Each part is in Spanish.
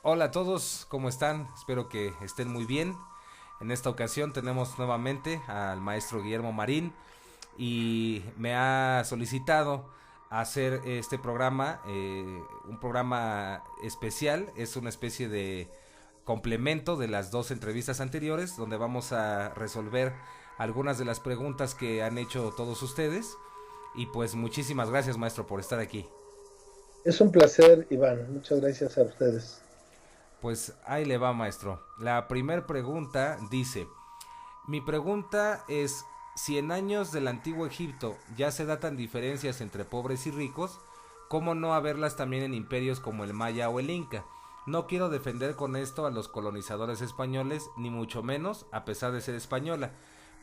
Hola a todos, ¿cómo están? Espero que estén muy bien. En esta ocasión tenemos nuevamente al maestro Guillermo Marín y me ha solicitado hacer este programa, un programa especial, es una especie de complemento de las dos entrevistas anteriores, donde vamos a resolver algunas de las preguntas que han hecho todos ustedes. Y pues muchísimas gracias, maestro, por estar aquí. Es un placer, Iván. Muchas gracias a ustedes. Pues ahí le va, maestro. La primera pregunta dice: mi pregunta es, si en años del antiguo Egipto ya se datan diferencias entre pobres y ricos, ¿cómo no haberlas también en imperios como el Maya o el Inca? No quiero defender con esto a los colonizadores españoles, ni mucho menos, a pesar de ser española,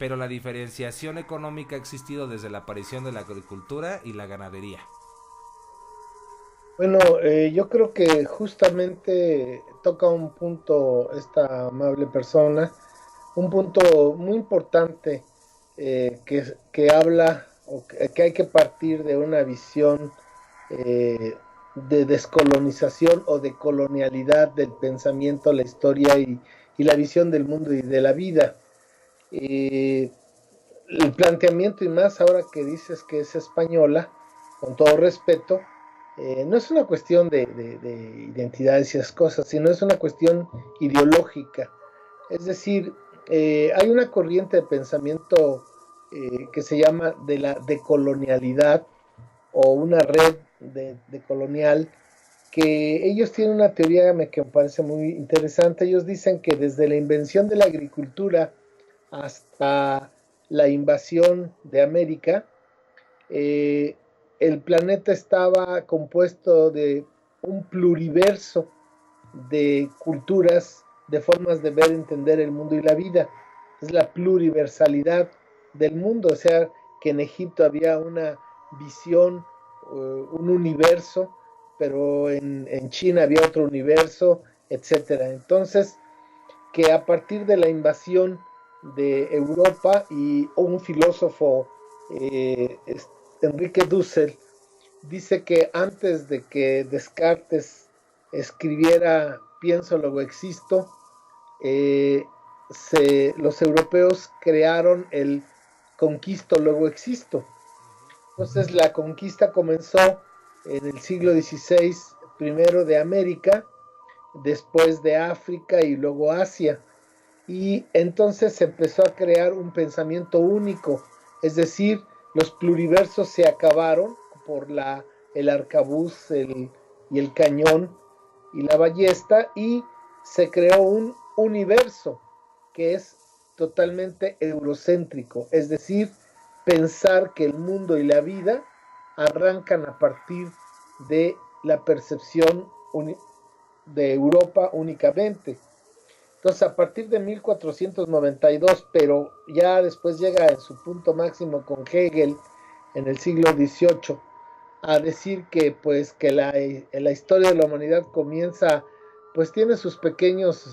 pero la diferenciación económica ha existido desde la aparición de la agricultura y la ganadería. Bueno, yo creo que justamente toca un punto esta amable persona, un punto muy importante que habla que hay que partir de una visión de descolonización o de colonialidad del pensamiento, la historia y la visión del mundo y de la vida. Eh, el planteamiento y más ahora que dices que es española, con todo respeto, no es una cuestión de identidades y esas cosas, sino es una cuestión ideológica. Es decir, hay una corriente de pensamiento que se llama de la decolonialidad o una red de colonial que ellos tienen una teoría que me parece muy interesante. Ellos dicen que desde la invención de la agricultura hasta la invasión de América, eh, el planeta estaba compuesto de un pluriverso de culturas, de formas de ver, entender el mundo y la vida. Es la pluriversalidad del mundo, o sea, que en Egipto había una visión, un universo, pero en China había otro universo, etcétera. Entonces, que a partir de la invasión de Europa y un filósofo, eh, Enrique Dussel, dice que antes de que Descartes escribiera Pienso, luego existo, los europeos crearon el conquisto, luego existo. Entonces la conquista comenzó en el siglo XVI, primero de América, después de África y luego Asia. Y entonces se empezó a crear un pensamiento único, es decir, los pluriversos se acabaron por el arcabuz y el cañón y la ballesta y se creó un universo que es totalmente eurocéntrico, es decir, pensar que el mundo y la vida arrancan a partir de la percepción de Europa únicamente. Entonces, a partir de 1492, pero ya después llega en su punto máximo con Hegel en el siglo XVIII, a decir que pues que la historia de la humanidad comienza, pues tiene sus pequeños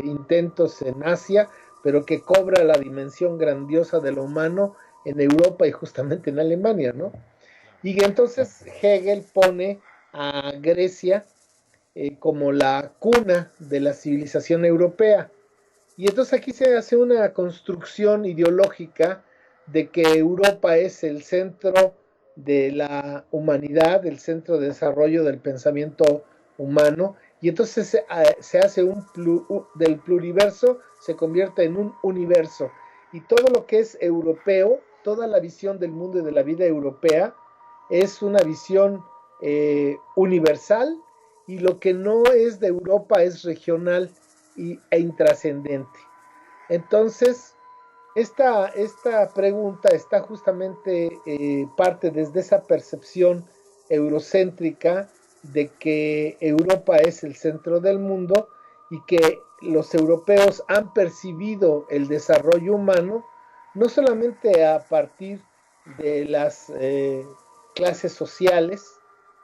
intentos en Asia, pero que cobra la dimensión grandiosa de lo humano en Europa y justamente en Alemania, ¿no? Y entonces Hegel pone a Grecia como la cuna de la civilización europea. Y entonces aquí se hace una construcción ideológica de que Europa es el centro de la humanidad, el centro de desarrollo del pensamiento humano, y entonces se hace del pluriverso, se convierte en un universo, y todo lo que es europeo, toda la visión del mundo y de la vida europea, es una visión universal, y lo que no es de Europa es regional e intrascendente. Entonces, esta pregunta está justamente parte desde esa percepción eurocéntrica de que Europa es el centro del mundo y que los europeos han percibido el desarrollo humano no solamente a partir de las clases sociales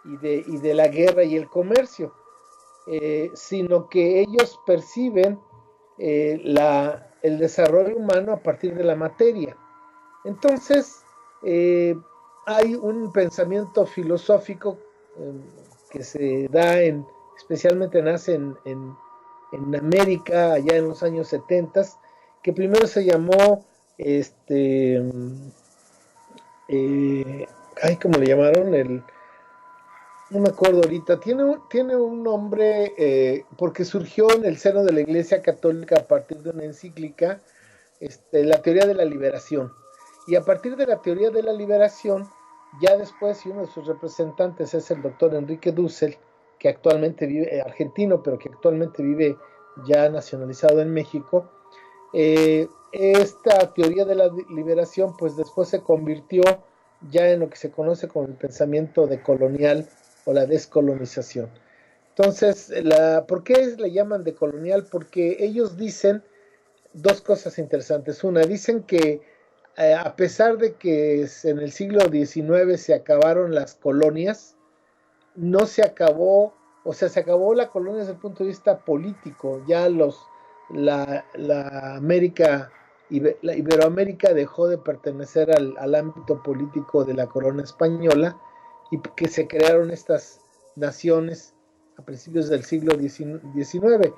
y de la guerra y el comercio, sino que ellos perciben el desarrollo humano a partir de la materia. Entonces, eh, hay un pensamiento filosófico que se da especialmente nace en América, allá en los años 70, que primero se llamó, ay, ¿cómo le llamaron? No me acuerdo ahorita, tiene un nombre porque surgió en el seno de la Iglesia Católica a partir de una encíclica, la teoría de la liberación. Y a partir de la teoría de la liberación, ya después, y uno de sus representantes es el doctor Enrique Dussel, que actualmente vive, argentino, pero que actualmente vive ya nacionalizado en México. Esta teoría de la liberación, pues después se convirtió ya en lo que se conoce como el pensamiento decolonial o la descolonización. Entonces, ¿por qué le llaman decolonial? Porque ellos dicen dos cosas interesantes. Una, dicen que a pesar de que en el siglo XIX se acabaron las colonias, no se acabó, o sea, se acabó la colonia desde el punto de vista político. Ya la América, la Iberoamérica dejó de pertenecer al ámbito político de la corona española y que se crearon estas naciones a principios del siglo XIX.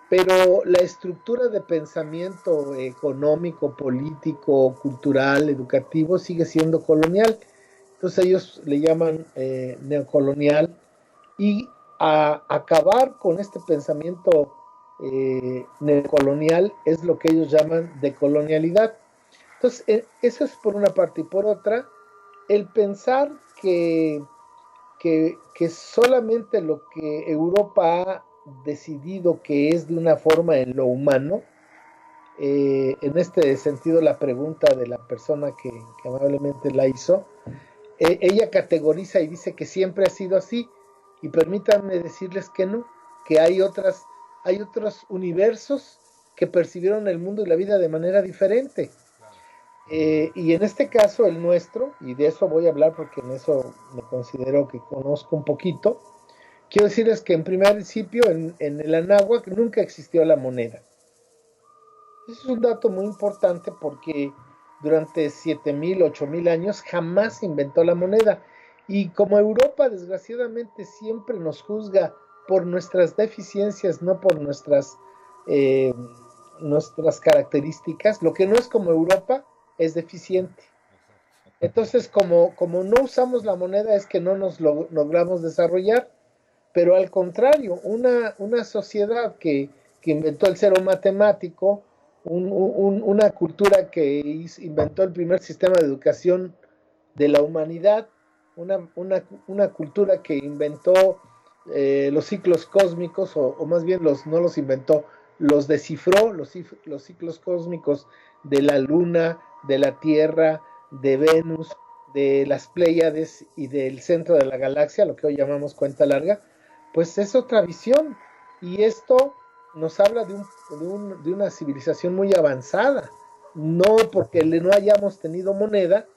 Pero la estructura de pensamiento económico, político, cultural, educativo sigue siendo colonial. Entonces ellos le llaman neocolonial, y a acabar con este pensamiento neocolonial es lo que ellos llaman decolonialidad. Entonces, eso es por una parte. Y por otra, el pensar que solamente lo que Europa ha decidido que es de una forma en lo humano, en este sentido la pregunta de la persona que amablemente la hizo, ella categoriza y dice que siempre ha sido así, y permítanme decirles que no, que hay otros universos que percibieron el mundo y la vida de manera diferente. Y en este caso el nuestro, y de eso voy a hablar porque en eso me considero que conozco un poquito, quiero decirles que en primer principio en el Anáhuac nunca existió la moneda. Eso es un dato muy importante porque durante 7,000, 8,000 años jamás se inventó la moneda. Y como Europa desgraciadamente siempre nos juzga por nuestras deficiencias, no por eh, nuestras características, lo que no es como Europa es deficiente. Entonces, como no usamos la moneda es que no nos logramos desarrollar, pero al contrario, una sociedad que inventó el cero matemático, una cultura que inventó el primer sistema de educación de la humanidad, una cultura que inventó los ciclos cósmicos, o más bien no los inventó, los descifró, los ciclos cósmicos de la Luna, de la Tierra, de Venus, de las Pléyades y del centro de la galaxia, lo que hoy llamamos cuenta larga, pues es otra visión. Y esto nos habla de una civilización muy avanzada. No porque no hayamos tenido moneda,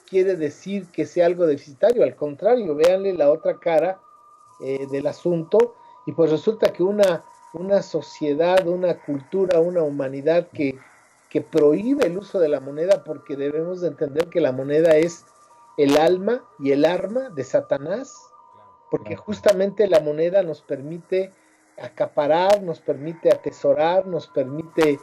quiere decir que sea algo deficitario. Al contrario, véanle la otra cara del asunto. Y pues resulta que una sociedad, una cultura, una humanidad que prohíbe el uso de la moneda, porque debemos de entender que la moneda es el alma y el arma de Satanás, porque justamente la moneda nos permite acaparar, nos permite atesorar, nos permite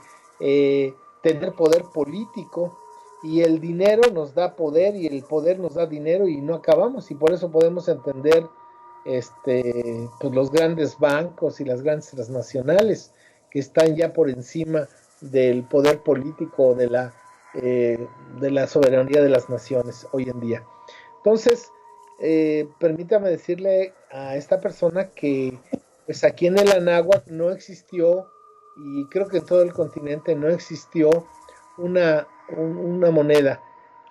tener poder político, y el dinero nos da poder y el poder nos da dinero y no acabamos, y por eso podemos entender pues los grandes bancos y las grandes transnacionales que están ya por encima del poder político de la soberanía de las naciones hoy en día. Entonces, permítame decirle a esta persona que pues aquí en el Anáhuac no existió, y creo que en todo el continente no existió una moneda.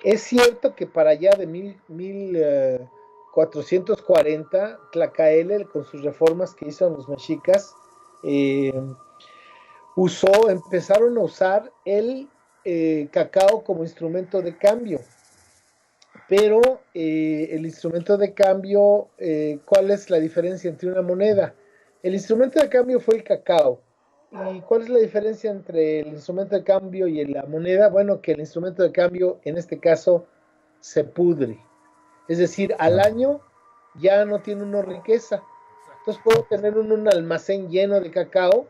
Es cierto que para allá de 1440, Tlacaele, con sus reformas que hizo los mexicas, eh, empezaron a usar el cacao como instrumento de cambio. Pero el instrumento de cambio, ¿cuál es la diferencia entre una moneda? El instrumento de cambio fue el cacao. ¿Y cuál es la diferencia entre el instrumento de cambio y la moneda? Bueno, que el instrumento de cambio, en este caso, se pudre. Es decir, al año ya no tiene una riqueza. Entonces puedo tener un almacén lleno de cacao,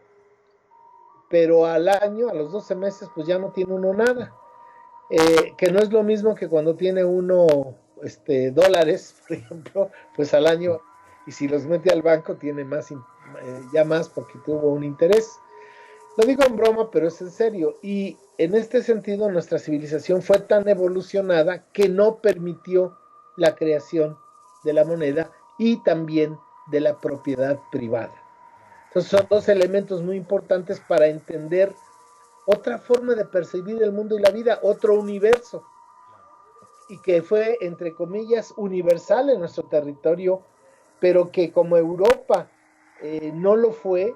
pero al año, a los 12 meses, pues ya no tiene uno nada. Que no es lo mismo que cuando tiene uno dólares, por ejemplo, pues al año, y si los mete al banco tiene más, ya más porque tuvo un interés. Lo digo en broma, pero es en serio. Y en este sentido, nuestra civilización fue tan evolucionada que no permitió la creación de la moneda y también de la propiedad privada. Entonces son dos elementos muy importantes para entender otra forma de percibir el mundo y la vida, otro universo, y que fue, entre comillas, universal en nuestro territorio, pero que como Europa no lo fue,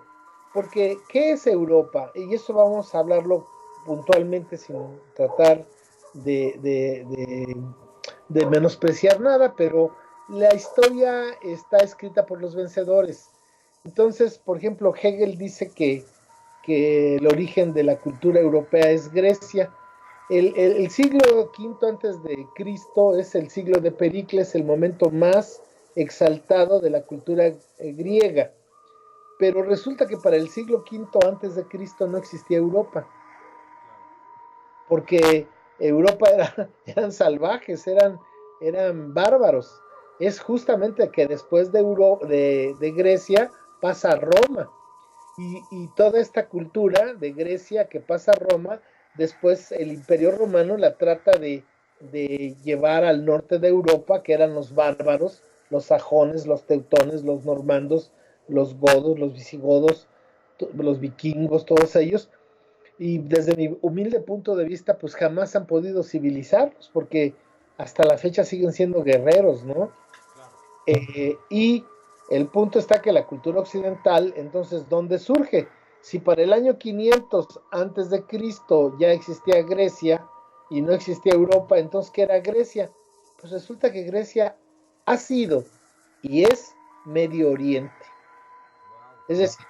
porque ¿qué es Europa? Y eso vamos a hablarlo puntualmente sin tratar de menospreciar nada, pero la historia está escrita por los vencedores. Entonces, por ejemplo, Hegel dice que el origen de la cultura europea es Grecia. El siglo V antes de Cristo es el siglo de Pericles, el momento más exaltado de la cultura griega. Pero resulta que para el siglo V antes de Cristo no existía Europa, porque Europa eran salvajes, eran bárbaros. Es justamente que después de Grecia pasa a Roma. Y toda esta cultura de Grecia que pasa a Roma, después el Imperio Romano la trata de llevar al norte de Europa, que eran los bárbaros, los sajones, los teutones, los normandos, los godos, los visigodos, los vikingos, todos ellos. Y desde mi humilde punto de vista, pues jamás han podido civilizarlos, porque hasta la fecha siguen siendo guerreros, ¿no? Y el punto está que la cultura occidental, entonces, ¿dónde surge? Si para el año 500 antes de Cristo ya existía Grecia y no existía Europa, entonces, ¿qué era Grecia? Pues resulta que Grecia ha sido y es Medio Oriente. Es decir,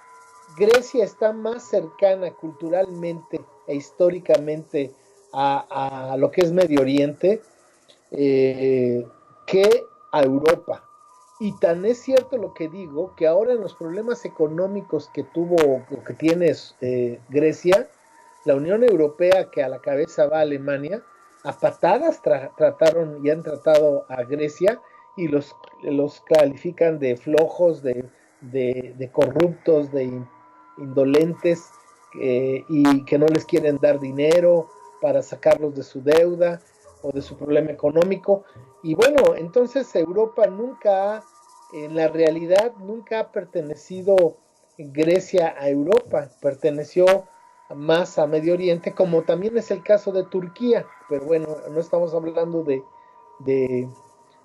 Grecia está más cercana culturalmente e históricamente a lo que es Medio Oriente que a Europa. Y tan es cierto lo que digo que ahora en los problemas económicos que tuvo o que tiene Grecia, la Unión Europea, que a la cabeza va Alemania, a patadas trataron y han tratado a Grecia y los califican de flojos, de corruptos, de indolentes y que no les quieren dar dinero para sacarlos de su deuda o de su problema económico. Y bueno, entonces Europa nunca, en la realidad, nunca ha pertenecido Grecia a Europa, perteneció más a Medio Oriente, como también es el caso de Turquía, pero bueno, no estamos hablando de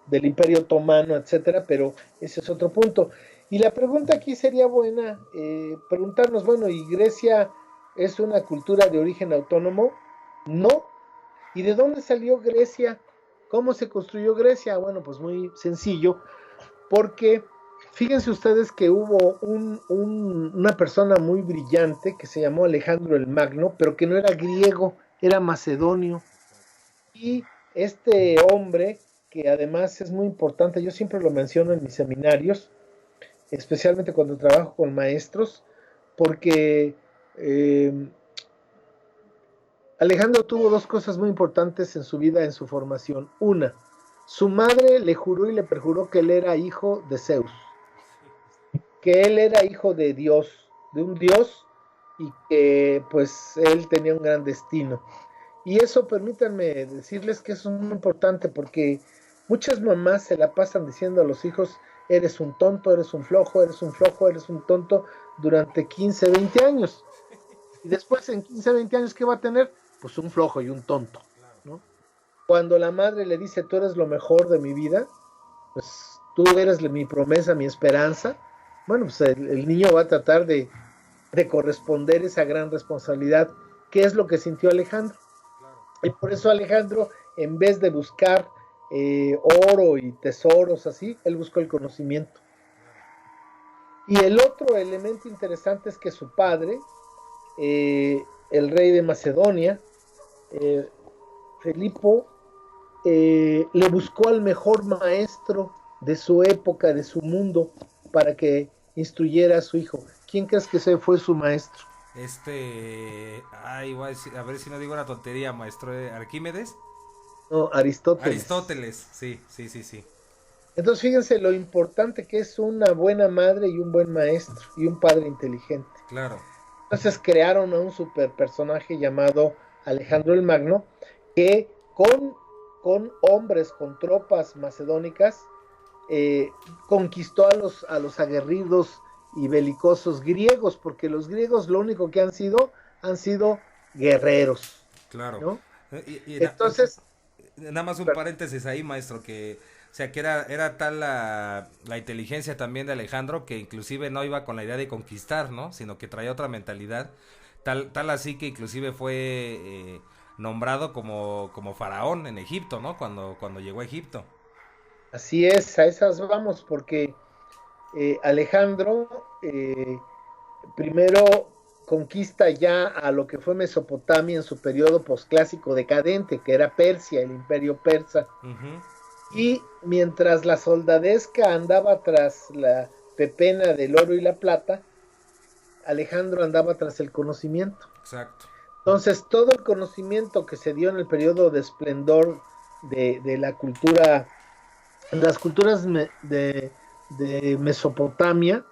del Imperio Otomano, etcétera, pero ese es otro punto. Y la pregunta aquí sería buena, preguntarnos, bueno, ¿y Grecia es una cultura de origen autónomo? No. ¿Y de dónde salió Grecia? ¿Cómo se construyó Grecia? Bueno, pues muy sencillo, porque fíjense ustedes que hubo una persona muy brillante que se llamó Alejandro el Magno, pero que no era griego, era macedonio. Y este hombre, que además es muy importante, yo siempre lo menciono en mis seminarios, especialmente cuando trabajo con maestros, porque Alejandro tuvo dos cosas muy importantes en su vida, en su formación. Una, su madre le juró y le perjuró que él era hijo de Zeus, que él era hijo de Dios, de un Dios, y que pues él tenía un gran destino. Y eso, permítanme decirles que eso es muy importante porque muchas mamás se la pasan diciendo a los hijos, eres un tonto, eres un flojo, eres un flojo, eres un tonto, durante 15, 20 años. Y después en 15, 20 años, ¿qué va a tener? Pues un flojo y un tonto, ¿no? Cuando la madre le dice, tú eres lo mejor de mi vida, pues tú eres mi promesa, mi esperanza, bueno, pues el niño va a tratar de corresponder esa gran responsabilidad, que es lo que sintió Alejandro. Y por eso Alejandro, en vez de buscar oro y tesoros así, él buscó el conocimiento. Y el otro elemento interesante es que su padre, el rey de Macedonia, eh, Felipo, le buscó al mejor maestro de su época, de su mundo, para que instruyera a su hijo. ¿Quién crees que se fue su maestro? Ay, voy a decir, a ver si no digo una tontería, maestro. ¿Arquímedes? No, Aristóteles. Aristóteles, sí, sí, sí, sí. Entonces fíjense lo importante que es una buena madre y un buen maestro y un padre inteligente. Claro. Entonces crearon a un super personaje llamado Alejandro el Magno, que con hombres, con tropas macedónicas, eh, conquistó a los aguerridos y belicosos griegos, porque los griegos lo único que han sido guerreros, Claro. ¿no? Y Entonces, nada más un per- paréntesis ahí, maestro, que, o sea, que era tal la inteligencia también de Alejandro que inclusive no iba con la idea de conquistar, ¿no? Sino que traía otra mentalidad, tal así que inclusive fue nombrado como faraón en Egipto, ¿no? Cuando llegó a Egipto. así es, a esas vamos, porque Alejandro primero conquista ya a lo que fue Mesopotamia en su periodo posclásico decadente, que era Persia, el imperio persa. Ujú. Y mientras la soldadesca andaba tras la pepena del oro y la plata, Alejandro andaba tras el conocimiento. Exacto. Entonces, todo el conocimiento que se dio en el periodo de esplendor de la cultura, las culturas de Mesopotamia,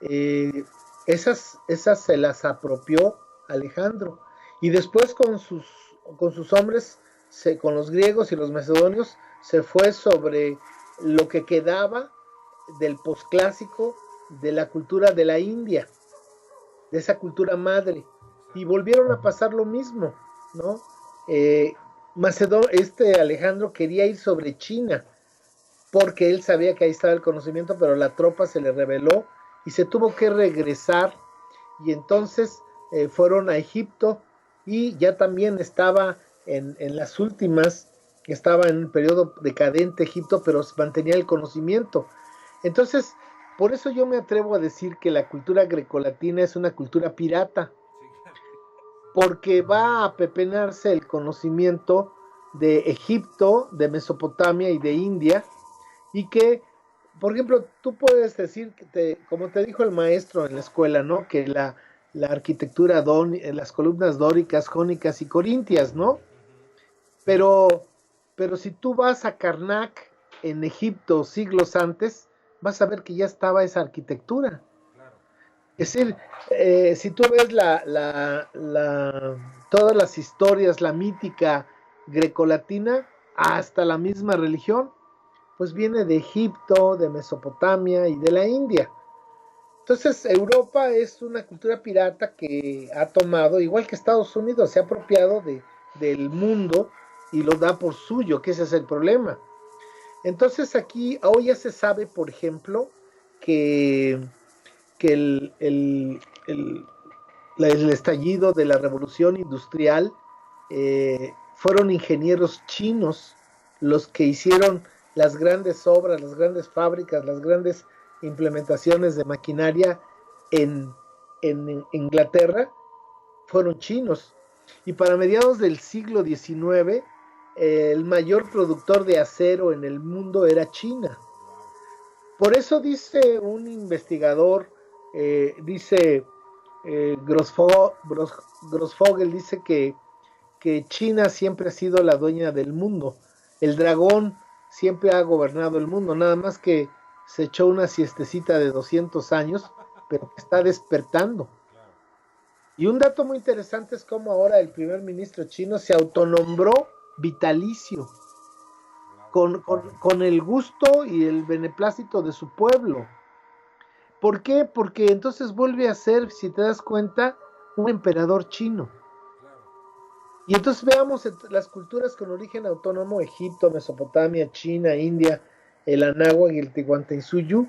eh, esas se las apropió Alejandro. Y después con sus hombres, con los griegos y los macedonios, se fue sobre lo que quedaba del posclásico de la cultura de la India, de esa cultura madre. Y volvieron a pasar lo mismo, ¿no? Eh, Alejandro quería ir sobre China, porque él sabía que ahí estaba el conocimiento, pero la tropa se le rebeló y se tuvo que regresar y entonces fueron a Egipto y ya también estaba en las últimas, estaba en un periodo decadente Egipto, pero mantenía el conocimiento. Entonces, por eso yo me atrevo a decir que la cultura grecolatina es una cultura pirata, porque va a pepenarse el conocimiento de Egipto, de Mesopotamia y de India, y que, por ejemplo, tú puedes decir, como te dijo el maestro en la escuela, ¿no? Que la arquitectura, las columnas dóricas, jónicas y corintias, ¿no? Pero, pero si tú vas a Karnak en Egipto siglos antes, vas a ver que ya estaba esa arquitectura. Es decir, si tú ves todas las historias, la mítica grecolatina, hasta la misma religión, pues viene de Egipto, de Mesopotamia y de la India. Entonces, Europa es una cultura pirata que ha tomado, igual que Estados Unidos, se ha apropiado del mundo y lo da por suyo, que ese es el problema. Entonces, aquí hoy ya se sabe, por ejemplo, que, que el estallido de la revolución industrial fueron ingenieros chinos los que hicieron las grandes obras, las grandes fábricas, las grandes implementaciones de maquinaria en Inglaterra, fueron chinos. Y para mediados del siglo XIX, el mayor productor de acero en el mundo era China. Por eso dice un investigador, dice Grossfogel, dice que China siempre ha sido la dueña del mundo. El dragón siempre ha gobernado el mundo, nada más que se echó una siestecita de 200 años, pero está despertando. Y un dato muy interesante es cómo ahora el primer ministro chino se autonombró vitalicio, con el gusto y el beneplácito de su pueblo. ¿Por qué? Porque entonces vuelve a ser, si te das cuenta, un emperador chino. Y entonces veamos las culturas con origen autónomo: Egipto, Mesopotamia, China, India, el Anáhuac y el Tihuantinsuyo,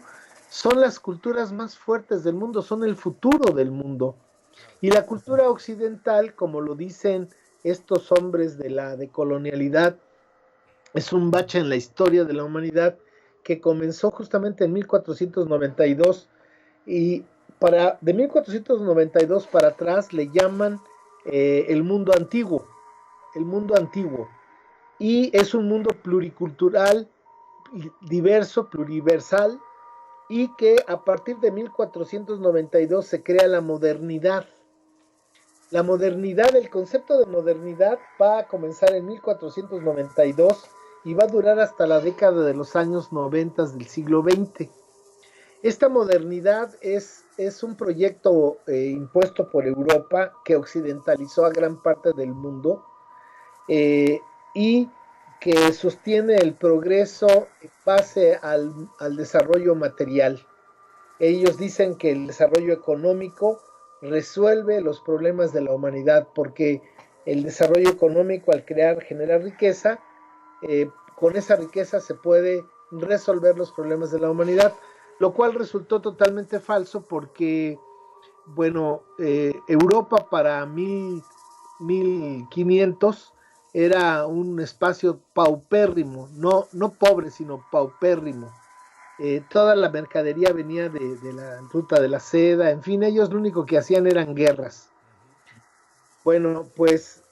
son las culturas más fuertes del mundo, son el futuro del mundo. Y la cultura occidental, como lo dicen estos hombres de la decolonialidad, es un bache en la historia de la humanidad que comenzó justamente en 1492 y de 1492 para atrás le llaman el mundo antiguo, el mundo antiguo. Y es un mundo pluricultural, diverso, pluriversal, y que a partir de 1492 se crea la modernidad. La modernidad, el concepto de modernidad va a comenzar en 1492 y va a durar hasta la década de los años 90 del siglo XX. Esta modernidad es un proyecto impuesto por Europa que occidentalizó a gran parte del mundo, eh, y que sostiene el progreso en base al desarrollo material. Ellos dicen que el desarrollo económico resuelve los problemas de la humanidad, porque el desarrollo económico, al crear, genera riqueza, con esa riqueza se puede resolver los problemas de la humanidad, lo cual resultó totalmente falso porque, bueno, Europa para 1500 era un espacio paupérrimo, no pobre, sino paupérrimo. Toda la mercadería venía de la ruta de la seda, en fin, ellos lo único que hacían eran guerras. Bueno, pues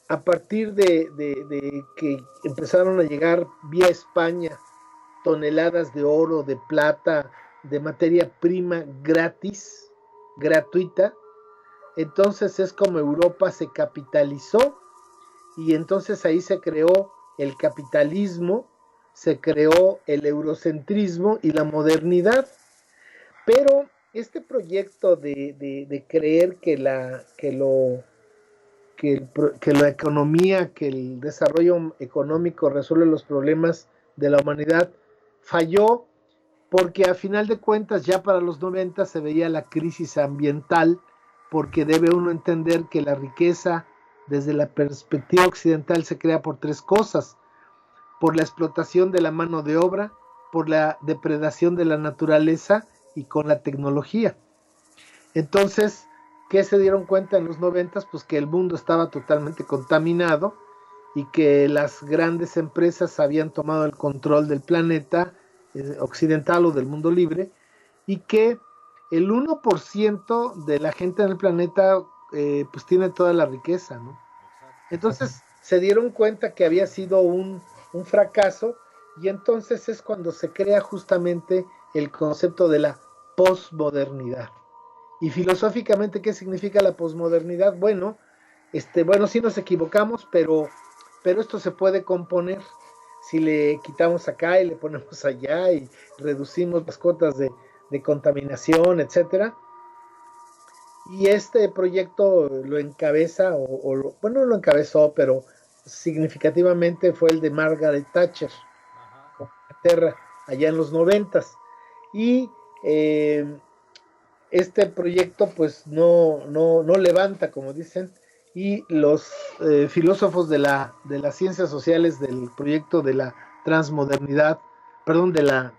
a partir de que empezaron a llegar vía España toneladas de oro, de plata, de materia prima gratis, gratuita, entonces es como Europa se capitalizó y entonces ahí se creó el capitalismo, se creó el eurocentrismo y la modernidad. Pero este proyecto de creer que la economía, que el desarrollo económico resuelve los problemas de la humanidad, falló porque a final de cuentas ya para los 90 se veía la crisis ambiental, porque debe uno entender que la riqueza desde la perspectiva occidental se crea por tres cosas: por la explotación de la mano de obra, por la depredación de la naturaleza y con la tecnología. Entonces, ¿qué se dieron cuenta en los 90? Pues que el mundo estaba totalmente contaminado y que las grandes empresas habían tomado el control del planeta occidental o del mundo libre, y que el 1% de la gente en el planeta pues tiene toda la riqueza, ¿no? Entonces se dieron cuenta que había sido un fracaso, y entonces es cuando se crea justamente el concepto de la posmodernidad. Y filosóficamente, ¿qué significa la posmodernidad? Bueno, sí nos equivocamos, pero esto se puede componer. Si le quitamos acá y le ponemos allá y reducimos las cotas de contaminación, etcétera. Y este proyecto lo encabeza, bueno, no lo encabezó, pero significativamente fue el de Margaret Thatcher, con Inglaterra, allá en los 90. Y este proyecto pues no levanta, como dicen, y los filósofos de las ciencias sociales del proyecto de la transmodernidad, perdón, de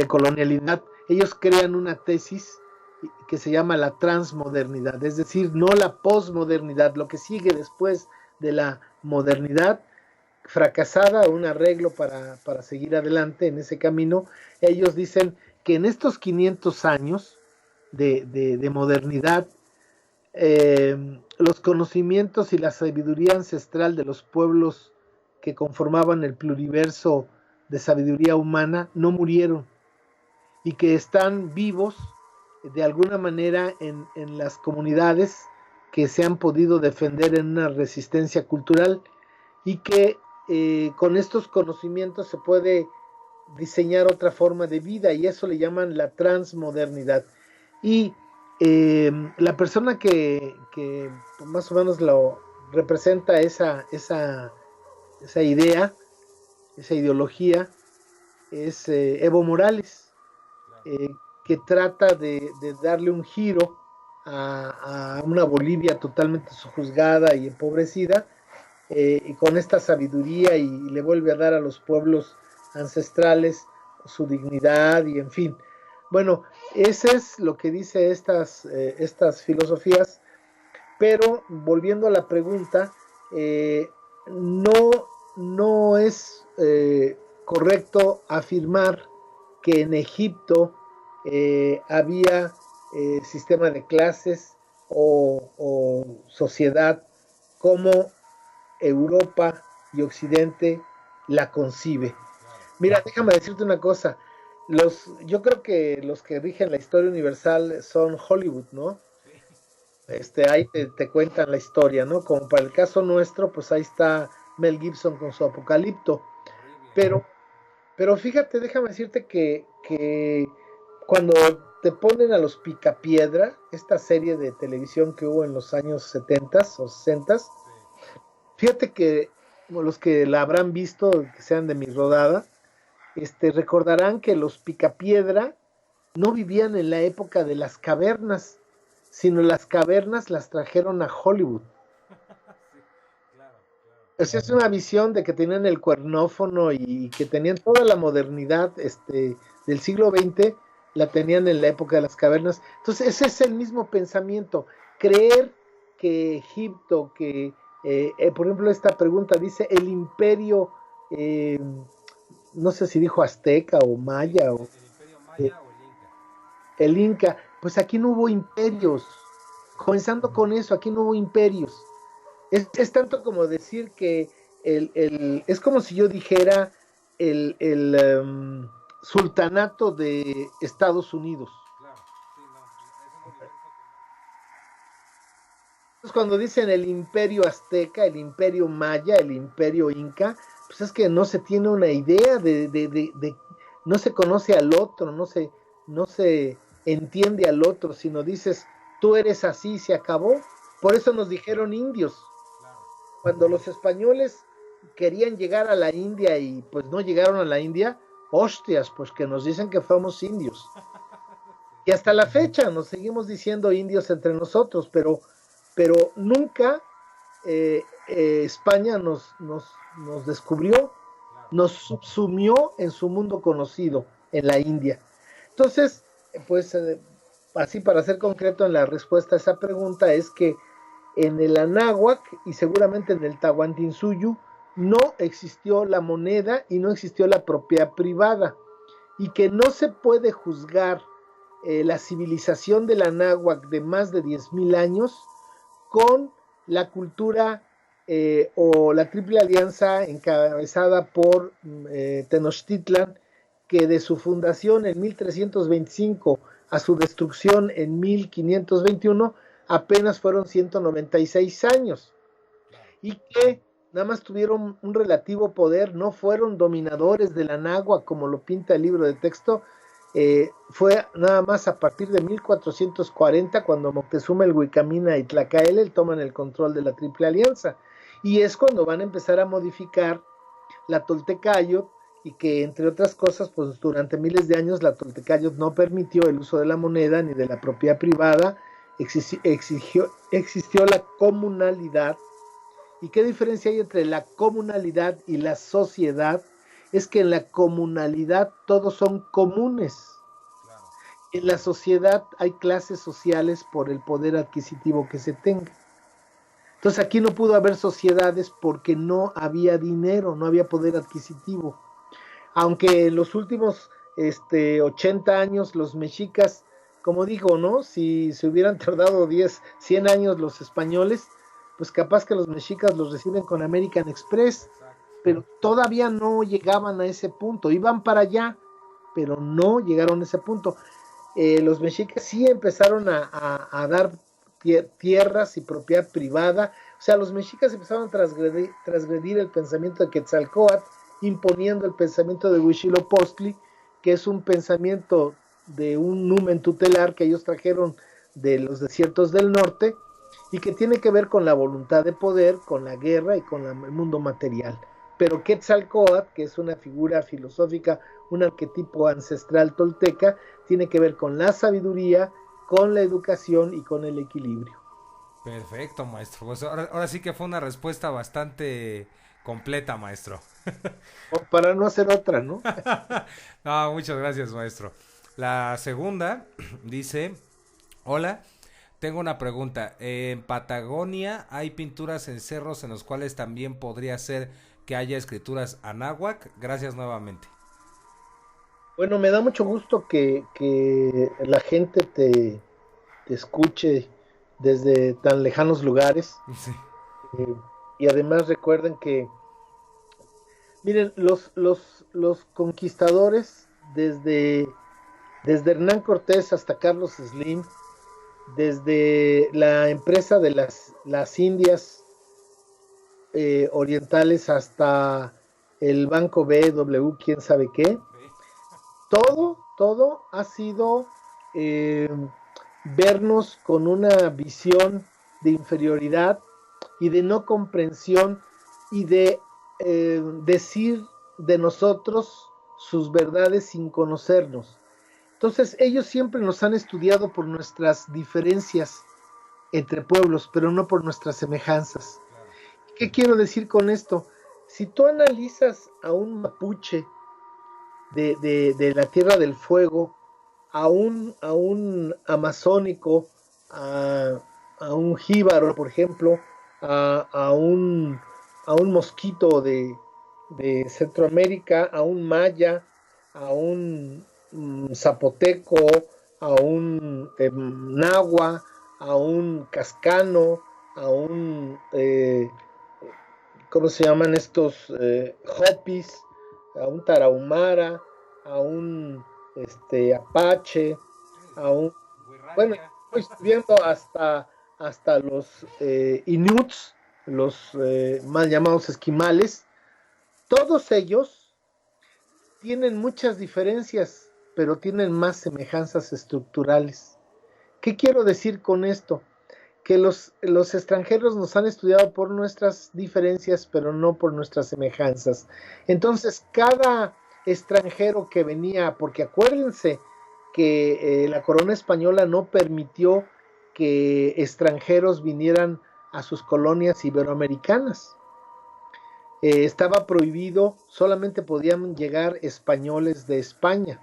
colonialidad, ellos crean una tesis que se llama la transmodernidad, es decir, no la posmodernidad, lo que sigue después de la modernidad fracasada, un arreglo para seguir adelante en ese camino. Ellos dicen que en estos 500 años de modernidad, los conocimientos y la sabiduría ancestral de los pueblos que conformaban el pluriverso de sabiduría humana no murieron, y que están vivos de alguna manera en las comunidades que se han podido defender en una resistencia cultural, y que con estos conocimientos se puede diseñar otra forma de vida, y eso le llaman la transmodernidad. Y la persona que más o menos lo representa esa idea, esa ideología, es Evo Morales, que trata de darle un giro a una Bolivia totalmente sojuzgada y empobrecida, y con esta sabiduría, y le vuelve a dar a los pueblos ancestrales su dignidad, y en fin. Bueno, ese es lo que dice estas filosofías, pero volviendo a la pregunta, no, no es correcto afirmar que en Egipto había sistema de clases o sociedad como Europa y Occidente la concibe. Mira, déjame decirte una cosa. Yo creo que los que rigen la historia universal son Hollywood, ¿no? Ahí te cuentan la historia, ¿no? Como para el caso nuestro, pues ahí está Mel Gibson con su Apocalipto. Horrible. Pero, pero fíjate, déjame decirte que cuando te ponen a los Picapiedra, esta serie de televisión que hubo en los años 70 o 60, Sí. fíjate que como los que la habrán visto, que sean de mi rodada, recordarán que los Picapiedra no vivían en la época de las cavernas, sino las cavernas las trajeron a Hollywood. Sí, claro, claro. O sea, es una visión de que tenían el cuernófono y que tenían toda la modernidad del siglo XX, la tenían en la época de las cavernas. Entonces, ese es el mismo pensamiento. Creer que Egipto, por ejemplo, esta pregunta dice el imperio, eh, no sé si dijo azteca o maya o El Imperio eh, Maya o el Inca. el inca, pues aquí no hubo imperios. Sí. Comenzando con eso, aquí no hubo imperios. Es tanto como decir que es como si yo dijera el sultanato de Estados Unidos. Claro, sí, no, es un universo que no. Entonces, cuando dicen el imperio azteca, el imperio maya, el imperio inca, pues es que no se tiene una idea no se conoce al otro, no se entiende al otro, sino dices, tú eres así, se acabó. Por eso nos dijeron indios. Claro, Cuando los españoles querían llegar a la India y pues no llegaron a la India, hostias, pues que nos dicen que fuimos indios. sí, Y hasta la fecha nos seguimos diciendo indios entre nosotros, pero nunca España nos descubrió, claro. nos subsumió en su mundo conocido, en la India. Entonces, pues así para ser concreto en la respuesta a esa pregunta es que en el Anáhuac y seguramente en el Tahuantinsuyo no existió la moneda y no existió la propiedad privada y que no se puede juzgar la civilización del Anáhuac de más de 10.000 años con la cultura o la triple alianza encabezada por Tenochtitlan, que de su fundación en 1325 a su destrucción en 1521 apenas fueron 196 años Claro. y que nada más tuvieron un relativo poder, no fueron dominadores de la Nahua como lo pinta el libro de texto. Fue nada más a partir de 1440 cuando Moctezuma, el Huicamina y Tlacaelel toman el control de la Triple Alianza, y es cuando van a empezar a modificar la Toltecayot, y que entre otras cosas pues durante miles de años la Toltecayot no permitió el uso de la moneda ni de la propiedad privada. Existió la comunalidad. ¿Y qué diferencia hay entre la comunalidad y la sociedad? Es que en la comunalidad todos son comunes. Claro. En la sociedad hay clases sociales por el poder adquisitivo que se tenga. Entonces aquí no pudo haber sociedades porque no había dinero, no había poder adquisitivo. Aunque en los últimos 80 años los mexicas, como digo, ¿no? Si se hubieran tardado 10, 100 años los españoles, pues capaz que los mexicas los reciben con American Express, Exacto. pero todavía no llegaban a ese punto, iban para allá, pero no llegaron a ese punto. Los mexicas sí empezaron a dar tierras y propiedad privada. O sea, los mexicas empezaron a transgredir el pensamiento de Quetzalcóatl, imponiendo el pensamiento de Huitzilopochtli, que es un pensamiento de un numen tutelar que ellos trajeron de los desiertos del norte y que tiene que ver con la voluntad de poder, con la guerra y con el mundo material. Pero Quetzalcóatl, que es una figura filosófica, un arquetipo ancestral tolteca, tiene que ver con la sabiduría, con la educación y con el equilibrio. Perfecto, maestro. Pues ahora sí que fue una respuesta bastante completa, maestro. O para no hacer otra, ¿no? No, muchas gracias, maestro. La segunda dice, hola, tengo una pregunta. En Patagonia hay pinturas en cerros en los cuales también podría ser que haya escrituras anáhuac. Gracias nuevamente. Bueno, me da mucho gusto que la gente te escuche desde tan lejanos lugares. Sí, eh, y además recuerden que Miren, los conquistadores, desde Hernán Cortés hasta Carlos Slim, desde la empresa de las Indias orientales hasta el Banco BW, quién sabe qué, todo ha sido eh, vernos con una visión de inferioridad y de no comprensión y de decir de nosotros sus verdades sin conocernos. Entonces ellos siempre nos han estudiado por nuestras diferencias entre pueblos, pero no por nuestras semejanzas. ¿Qué quiero decir con esto? Si tú analizas a un mapuche de la Tierra del Fuego, a un amazónico, a un jíbaro, por ejemplo, a un mosquito de Centroamérica, a un maya, a un zapoteco, a un nahua, a un cascano, a un ¿cómo se llaman estos? Hopis, a un tarahumara, a un apache, a un, bueno, estoy subiendo hasta los inuits, los mal llamados esquimales. Todos ellos tienen muchas diferencias, pero tienen más semejanzas estructurales. ¿Qué quiero decir con esto? Que los extranjeros nos han estudiado por nuestras diferencias, pero no por nuestras semejanzas. Entonces, cada extranjero que venía, porque acuérdense que la corona española no permitió que extranjeros vinieran a sus colonias iberoamericanas. Estaba prohibido, solamente podían llegar españoles de España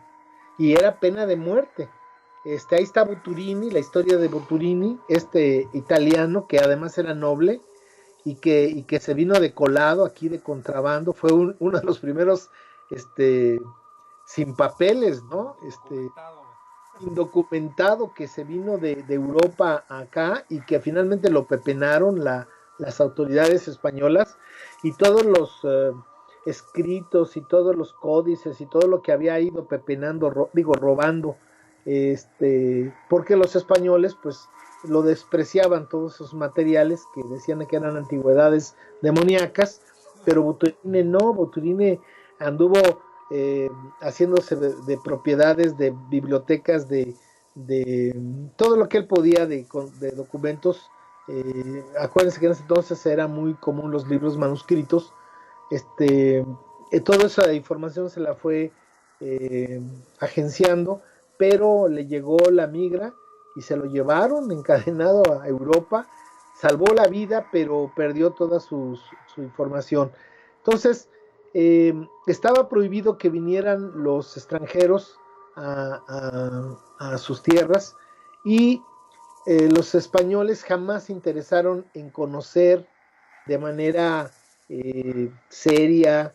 y era pena de muerte. Ahí está Buturini, la historia de Buturini, este italiano que además era noble y que se vino de colado aquí de contrabando, fue uno de los primeros sin papeles, ¿no? Indocumentado que se vino de Europa acá y que finalmente lo pepenaron las autoridades españolas y todos los escritos y todos los códices y todo lo que había ido pepenando, robando, porque los españoles pues lo despreciaban todos esos materiales que decían que eran antigüedades demoníacas, pero Buturine no, Buturine anduvo haciéndose de propiedades, de bibliotecas, de todo lo que él podía de documentos. Acuérdense que en ese entonces era muy común los libros manuscritos. Toda esa información se la fue agenciando, pero le llegó la migra y se lo llevaron encadenado a Europa. Salvó la vida, pero perdió toda su información. Entonces, estaba prohibido que vinieran los extranjeros a sus tierras y los españoles jamás se interesaron en conocer de manera seria,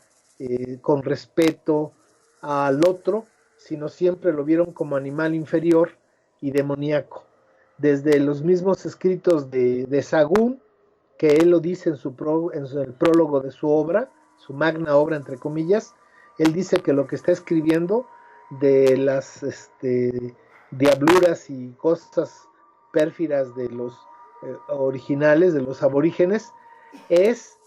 con respeto al otro, sino siempre lo vieron como animal inferior y demoníaco. Desde los mismos escritos de Sagún, que él lo dice en el prólogo de su obra, su magna obra entre comillas, él dice que lo que está escribiendo de las diabluras y cosas pérfidas de los originales, de los aborígenes, es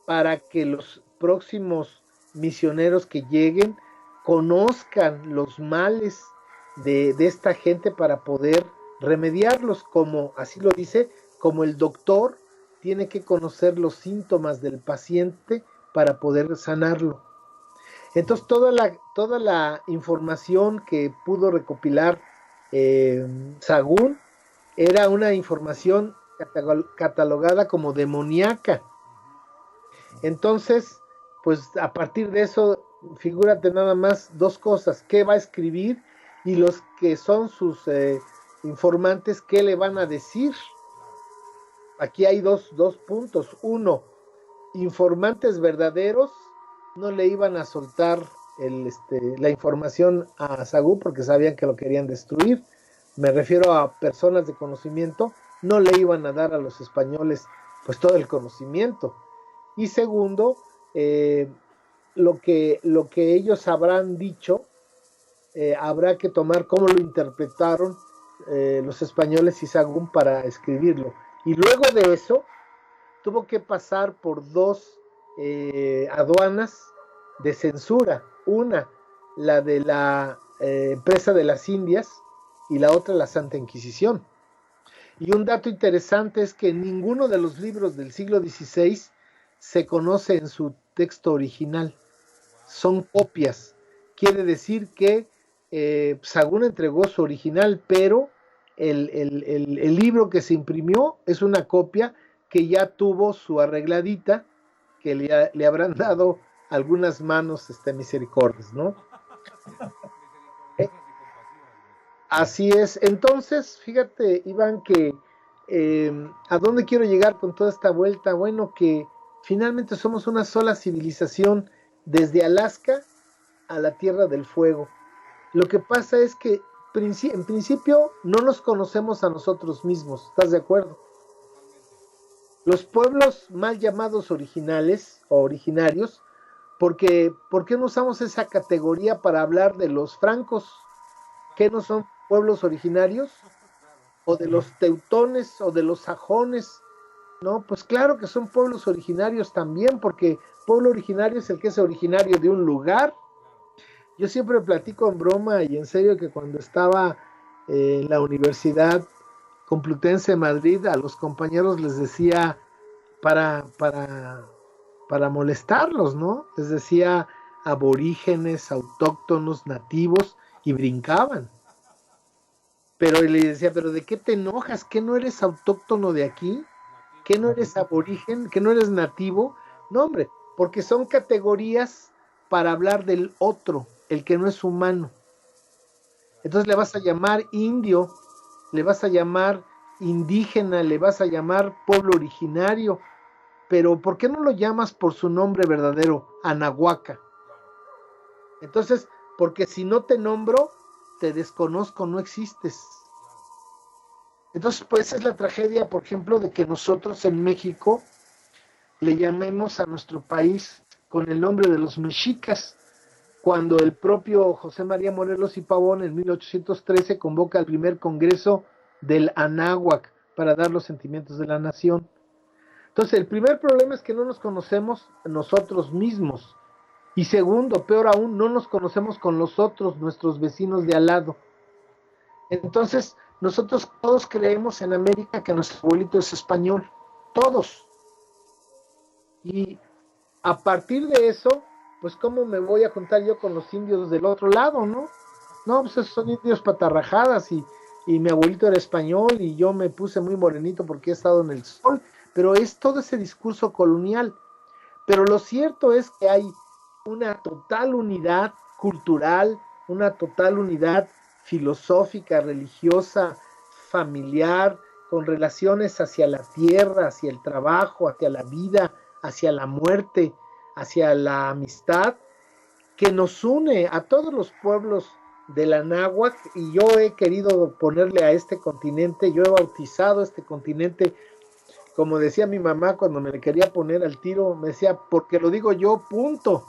para que los próximos misioneros que lleguen conozcan los males de esta gente para poder remediarlos, como así lo dice, como el doctor tiene que conocer los síntomas del paciente para poder sanarlo. Entonces toda la información que pudo recopilar Sagún era una información catalogada como demoníaca. Entonces, pues a partir de eso, figúrate nada más dos cosas: qué va a escribir y los que son sus informantes, qué le van a decir. Aquí hay dos puntos. Uno, informantes verdaderos no le iban a soltar la información a Sagú porque sabían que lo querían destruir. Me refiero a personas de conocimiento, no le iban a dar a los españoles pues todo el conocimiento. Y segundo, lo que ellos habrán dicho, habrá que tomar cómo lo interpretaron los españoles y Sahagún para escribirlo. Y luego de eso, tuvo que pasar por dos aduanas de censura. Una, la de la empresa de las Indias, y la otra, la Santa Inquisición. Y un dato interesante es que ninguno de los libros del siglo XVI se conoce en su texto original. Son copias. Quiere decir que Sahagún entregó su original, pero el libro que se imprimió es una copia que ya tuvo su arregladita, que le habrán dado algunas manos misericordias, ¿no? Así es. Entonces, fíjate, Iván, que ¿a dónde quiero llegar con toda esta vuelta? Bueno, que finalmente somos una sola civilización desde Alaska a la Tierra del Fuego. Lo que pasa es que en principio no nos conocemos a nosotros mismos, ¿estás de acuerdo? Los pueblos mal llamados originales o originarios, porque ¿por qué no usamos esa categoría para hablar de los francos? ¿Qué no son pueblos originarios? O de los teutones o de los sajones. No, pues claro que son pueblos originarios también, porque pueblo originario es el que es originario de un lugar. Yo siempre platico en broma y en serio que cuando estaba en la Universidad Complutense de Madrid, a los compañeros les decía para molestarlos, ¿no? Les decía aborígenes, autóctonos, nativos, y brincaban. Pero le decía, ¿pero de qué te enojas? ¿Que no eres autóctono de aquí? ¿Que no eres aborigen? ¿Que no eres nativo? No, hombre, porque son categorías para hablar del otro, el que no es humano. Entonces le vas a llamar indio, le vas a llamar indígena, le vas a llamar pueblo originario, pero ¿por qué no lo llamas por su nombre verdadero, Anahuaca? Entonces, porque si no te nombro, te desconozco, no existes. Entonces, pues es la tragedia, por ejemplo, de que nosotros en México le llamemos a nuestro país con el nombre de los mexicas, cuando el propio José María Morelos y Pavón en 1813 convoca al primer congreso del Anáhuac para dar los sentimientos de la nación. Entonces, el primer problema es que no nos conocemos nosotros mismos. Y segundo, peor aún, no nos conocemos con los otros, nuestros vecinos de al lado. Entonces, nosotros todos creemos en América que nuestro abuelito es español. Todos. Y a partir de eso, pues ¿cómo me voy a juntar yo con los indios del otro lado, no? No, pues esos son indios patarrajadas y mi abuelito era español y yo me puse muy morenito porque he estado en el sol, pero es todo ese discurso colonial. Pero lo cierto es que hay una total unidad cultural, una total unidad filosófica, religiosa, familiar, con relaciones hacia la tierra, hacia el trabajo, hacia la vida, hacia la muerte, hacia la amistad, que nos une a todos los pueblos de la náhuatl. Y yo he querido ponerle a este continente, yo he bautizado este continente, como decía mi mamá cuando me le quería poner al tiro, me decía, porque lo digo yo, punto.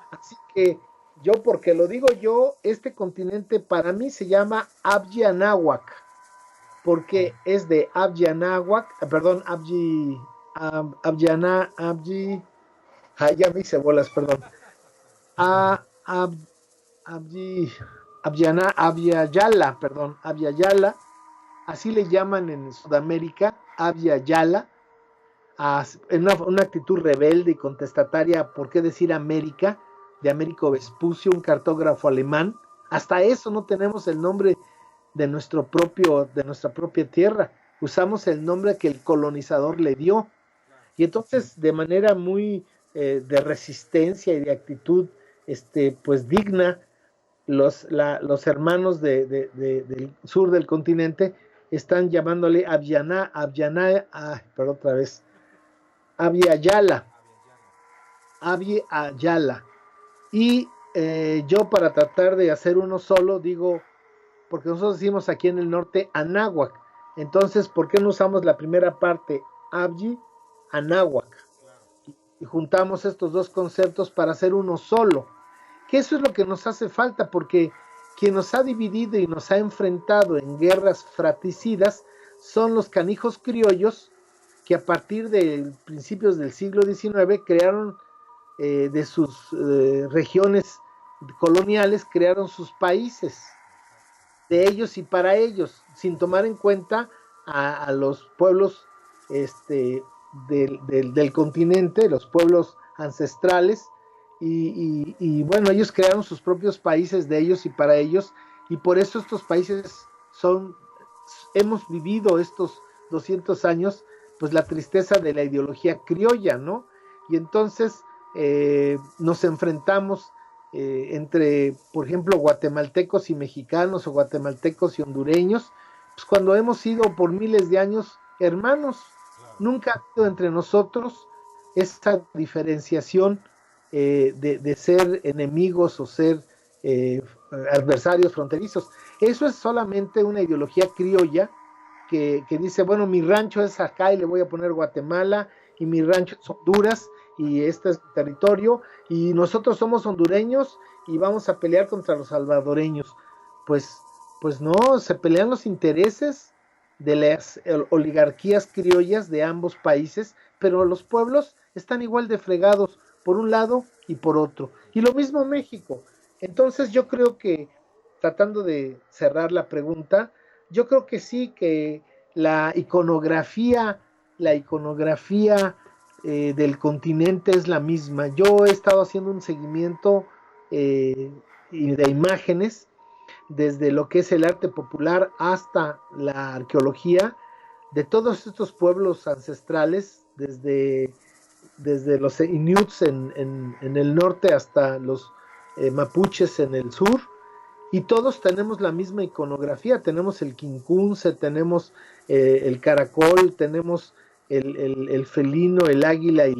Así que yo, porque lo digo yo, este continente para mí se llama Abji Anáhuac, porque es de Abji Anáhuac, perdón, Abji, Abji, ya me hice bolas, perdón. Abji, Abya perdón, Abya, así le llaman en Sudamérica, Abya, en una actitud rebelde y contestataria, ¿por qué decir América? De Américo Vespucio, un cartógrafo alemán. Hasta eso no tenemos el nombre de nuestra propia tierra. Usamos el nombre que el colonizador le dio. Y entonces, de manera muy de resistencia y de actitud pues digna, los hermanos del sur del continente están llamándole Abya, perdón, otra vez, Abya Yala. Y yo, para tratar de hacer uno solo, digo, porque nosotros decimos aquí en el norte Anáhuac, entonces, ¿por qué no usamos la primera parte, Abyi Anáhuac? y juntamos estos dos conceptos para hacer uno solo. Que eso es lo que nos hace falta, porque quien nos ha dividido y nos ha enfrentado en guerras fratricidas son los canijos criollos que a partir de principios del siglo XIX crearon de sus regiones coloniales, crearon sus países de ellos y para ellos, sin tomar en cuenta a los pueblos del continente, los pueblos ancestrales, bueno, ellos crearon sus propios países de ellos y para ellos, y por eso estos países hemos vivido estos 200 años, pues la tristeza de la ideología criolla, ¿no? Y entonces nos enfrentamos entre, por ejemplo, guatemaltecos y mexicanos o guatemaltecos y hondureños, pues cuando hemos sido por miles de años hermanos, nunca ha habido entre nosotros esta diferenciación de ser enemigos o ser adversarios fronterizos. Eso es solamente una ideología criolla que dice, bueno, mi rancho es acá y le voy a poner Guatemala, y mi rancho es Honduras, y este es territorio, y nosotros somos hondureños y vamos a pelear contra los salvadoreños. Pues no, se pelean los intereses de las oligarquías criollas de ambos países, pero los pueblos están igual de fregados por un lado y por otro. Y lo mismo México. Entonces yo creo que, tratando de cerrar la pregunta, yo creo que sí, que la iconografía del continente es la misma. Yo he estado haciendo un seguimiento de imágenes desde lo que es el arte popular hasta la arqueología de todos estos pueblos ancestrales, desde los inuits en el norte hasta los mapuches en el sur, y todos tenemos la misma iconografía. Tenemos el quincunce, tenemos el caracol, tenemos el felino, el águila y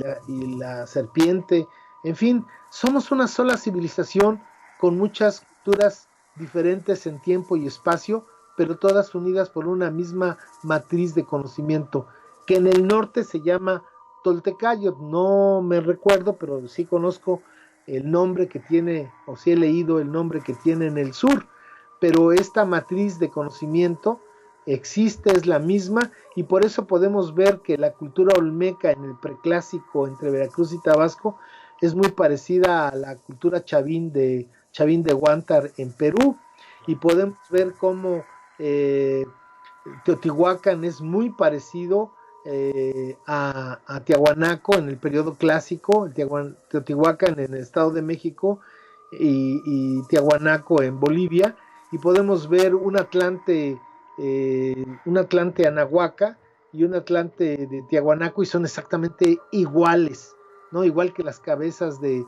la serpiente. En fin, somos una sola civilización con muchas culturas diferentes en tiempo y espacio, pero todas unidas por una misma matriz de conocimiento, que en el norte se llama Toltecayot. No me recuerdo, pero sí conozco el nombre que tiene, o sí he leído el nombre que tiene en el sur, pero esta matriz de conocimiento existe, es la misma, y por eso podemos ver que la cultura olmeca en el preclásico entre Veracruz y Tabasco es muy parecida a la cultura chavín de Huántar en Perú, y podemos ver cómo Teotihuacán es muy parecido a Tiahuanaco en el periodo clásico, Teotihuacán en el Estado de México y Tiahuanaco en Bolivia, y podemos ver un Atlante Anahuaca y un Atlante de Tiahuanaco, y son exactamente iguales, ¿no? Igual que las cabezas de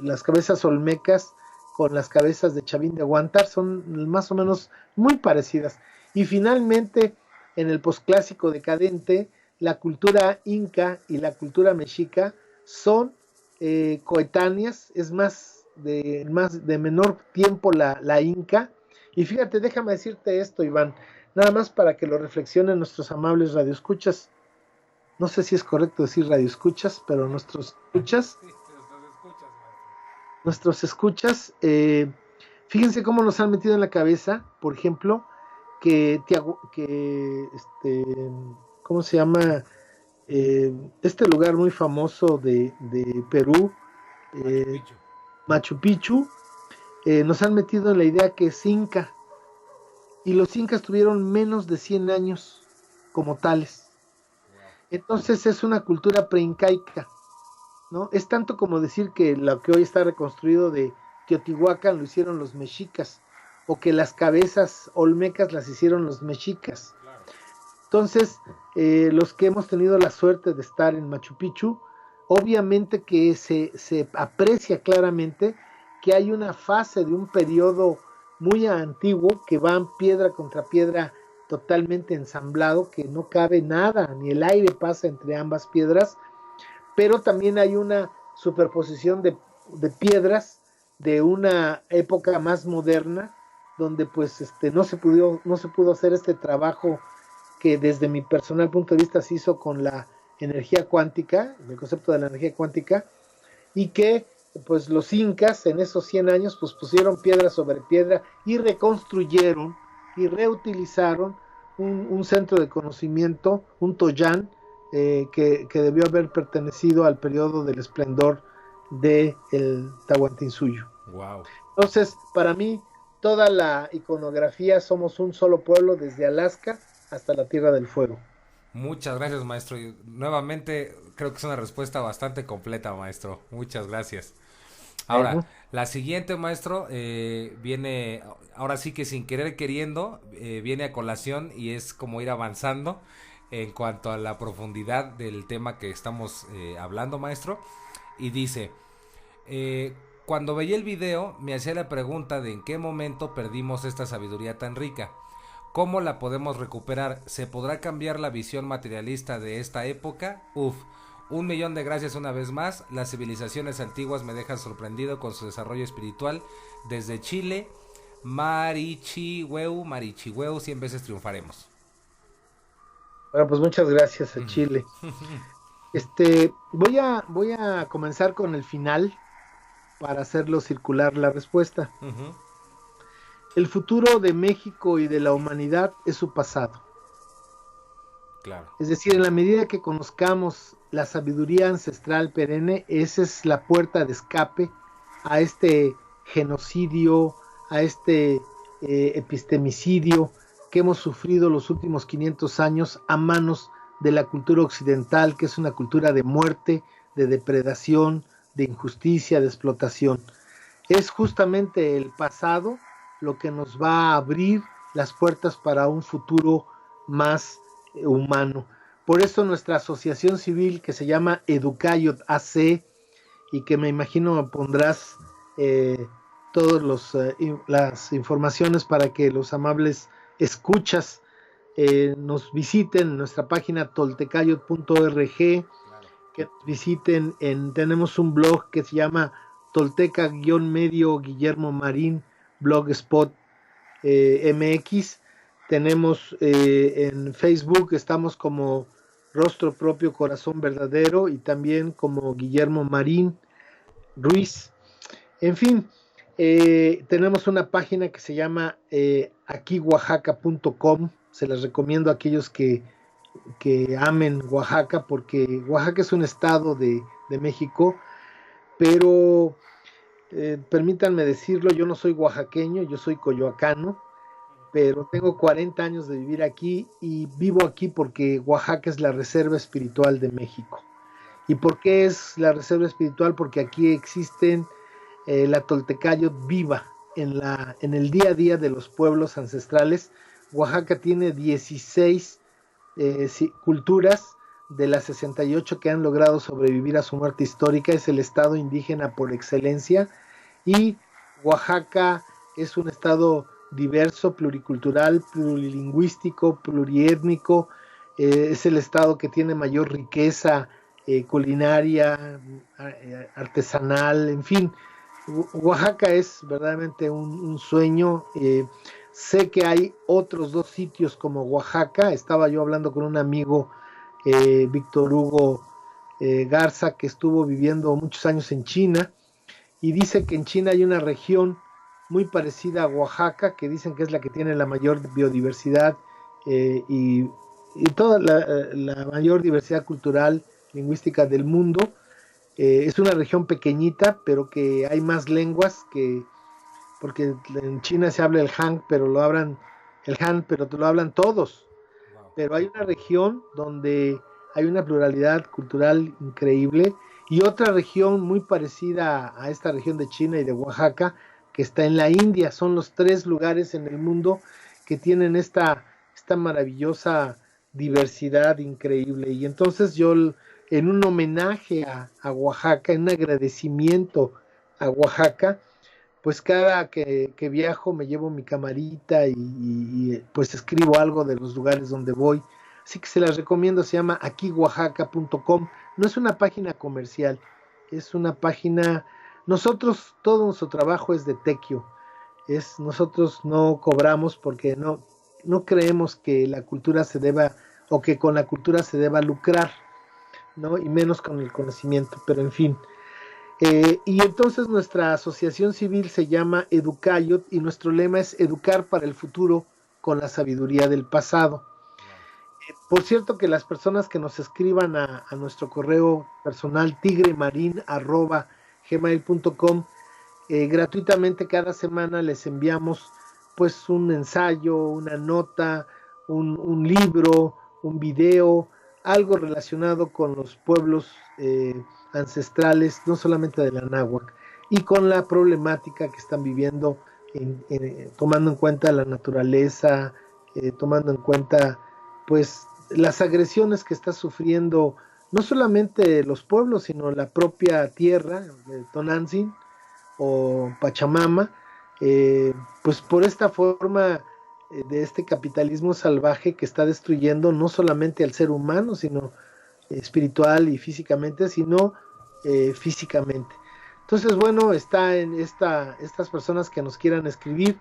las cabezas olmecas con las cabezas de Chavín de Huántar, son más o menos muy parecidas. Y finalmente, en el posclásico decadente, la cultura inca y la cultura mexica son coetáneas, es más de menor tiempo la inca. Y fíjate, déjame decirte esto, Iván, nada más para que lo reflexionen nuestros amables radioescuchas. No sé si es correcto decir radioescuchas, pero nuestros escuchas, fíjense cómo nos han metido en la cabeza, por ejemplo, que ¿cómo se llama? Este lugar muy famoso de Perú, Machu Picchu, nos han metido en la idea que es inca, y los incas tuvieron menos de 100 años como tales. Entonces es una cultura preincaica, ¿no? Es tanto como decir que lo que hoy está reconstruido de Teotihuacán lo hicieron los mexicas, o que las cabezas olmecas las hicieron los mexicas. Entonces, los que hemos tenido la suerte de estar en Machu Picchu, obviamente que se aprecia claramente que hay una fase de un periodo muy antiguo que van piedra contra piedra totalmente ensamblado, que no cabe nada, ni el aire pasa entre ambas piedras, pero también hay una superposición de piedras de una época más moderna, donde pues no se pudo hacer este trabajo que desde mi personal punto de vista se hizo con la energía cuántica, del concepto de la energía cuántica, y que pues los incas en esos 100 años pues pusieron piedra sobre piedra y reconstruyeron y reutilizaron un centro de conocimiento, un Toyán, que debió haber pertenecido al periodo del esplendor del Tahuantinsuyo. Wow. Entonces, para mí, toda la iconografía somos un solo pueblo desde Alaska hasta la Tierra del Fuego. Muchas gracias, maestro. Y nuevamente, creo que es una respuesta bastante completa, maestro. Muchas gracias. Ahora, Bueno, la siguiente, maestro, viene, ahora sí que sin querer queriendo, viene a colación y es como ir avanzando en cuanto a la profundidad del tema que estamos hablando, maestro. Y dice, eh, cuando veía el video me hacía la pregunta de en qué momento perdimos esta sabiduría tan rica. ¿Cómo la podemos recuperar? ¿Se podrá cambiar la visión materialista de esta época? Uf, 1 millón de gracias una vez más. Las civilizaciones antiguas me dejan sorprendido con su desarrollo espiritual. Desde Chile, Marichihueu, 100 veces triunfaremos. bueno, pues muchas gracias a Chile. Voy a comenzar con el final para hacerlo circular la respuesta. El futuro de México y de la humanidad es su pasado. Claro. Es decir, en la medida que conozcamos la sabiduría ancestral perenne, esa es la puerta de escape a este genocidio, a este epistemicidio que hemos sufrido los últimos 500 años a manos de la cultura occidental, que es una cultura de muerte, de depredación, de injusticia, de explotación. Es justamente el pasado lo que nos va a abrir las puertas para un futuro más humano. Por eso nuestra asociación civil, que se llama Educayot AC, y que me imagino pondrás todas las informaciones para que los amables escuchas nos visiten en nuestra página toltecayot.org, que nos visiten tenemos un blog que se llama Tolteca-Medio Guillermo Marín Blogspot MX. Tenemos en Facebook, estamos como Rostro Propio Corazón Verdadero y también como Guillermo Marín Ruiz. En fin, tenemos una página que se llama aquioaxaca.com. Se las recomiendo a aquellos que amen Oaxaca, porque Oaxaca es un estado de México, pero permítanme decirlo, yo no soy oaxaqueño, yo soy coyoacano, pero tengo 40 años de vivir aquí y vivo aquí porque Oaxaca es la reserva espiritual de México. ¿Y por qué es la reserva espiritual? Porque aquí existen la Toltecayot viva en el día a día de los pueblos ancestrales. Oaxaca tiene 16 culturas de las 68 que han logrado sobrevivir a su muerte histórica. Es el estado indígena por excelencia, y Oaxaca es un estado diverso, pluricultural, plurilingüístico, pluriétnico. Es el estado que tiene mayor riqueza culinaria, artesanal, en fin. Oaxaca es verdaderamente un sueño. Sé que hay otros 2 sitios como Oaxaca. Estaba yo hablando con un amigo, Víctor Hugo Garza, que estuvo viviendo muchos años en China, y dice que en China hay una región muy parecida a Oaxaca, que dicen que es la que tiene la mayor biodiversidad y toda la mayor diversidad cultural, lingüística del mundo. Es una región pequeñita, pero que hay más lenguas porque en China se habla el Han, pero lo hablan todos. Pero hay una región donde hay una pluralidad cultural increíble, y otra región muy parecida a esta región de China y de Oaxaca, que está en la India. Son los 3 lugares en el mundo que tienen esta maravillosa diversidad increíble. Y entonces yo, en un homenaje a Oaxaca, en un agradecimiento a Oaxaca, pues cada que viajo me llevo mi camarita y pues escribo algo de los lugares donde voy. Así que se las recomiendo, se llama aquioaxaca.com. No es una página comercial, es una página... Nosotros, todo nuestro trabajo es de tequio. Nosotros no cobramos porque no creemos que la cultura se deba, o que con la cultura se deba lucrar. ¿no? Y menos con el conocimiento, pero en fin. Y entonces nuestra asociación civil se llama Educayot y nuestro lema es educar para el futuro con la sabiduría del pasado. Por cierto que las personas que nos escriban a nuestro correo personal tigremarin@gmail.com, gratuitamente cada semana les enviamos pues un ensayo, una nota, un libro, un video, algo relacionado con los pueblos ancestrales, no solamente de la náhuatl, y con la problemática que están viviendo, tomando en cuenta la naturaleza, tomando en cuenta pues las agresiones que está sufriendo no solamente los pueblos, sino la propia tierra de Tonantzin o Pachamama, pues por esta forma de este capitalismo salvaje que está destruyendo no solamente al ser humano, sino espiritual y físicamente, sino físicamente. Entonces, bueno, está en estas personas que nos quieran escribir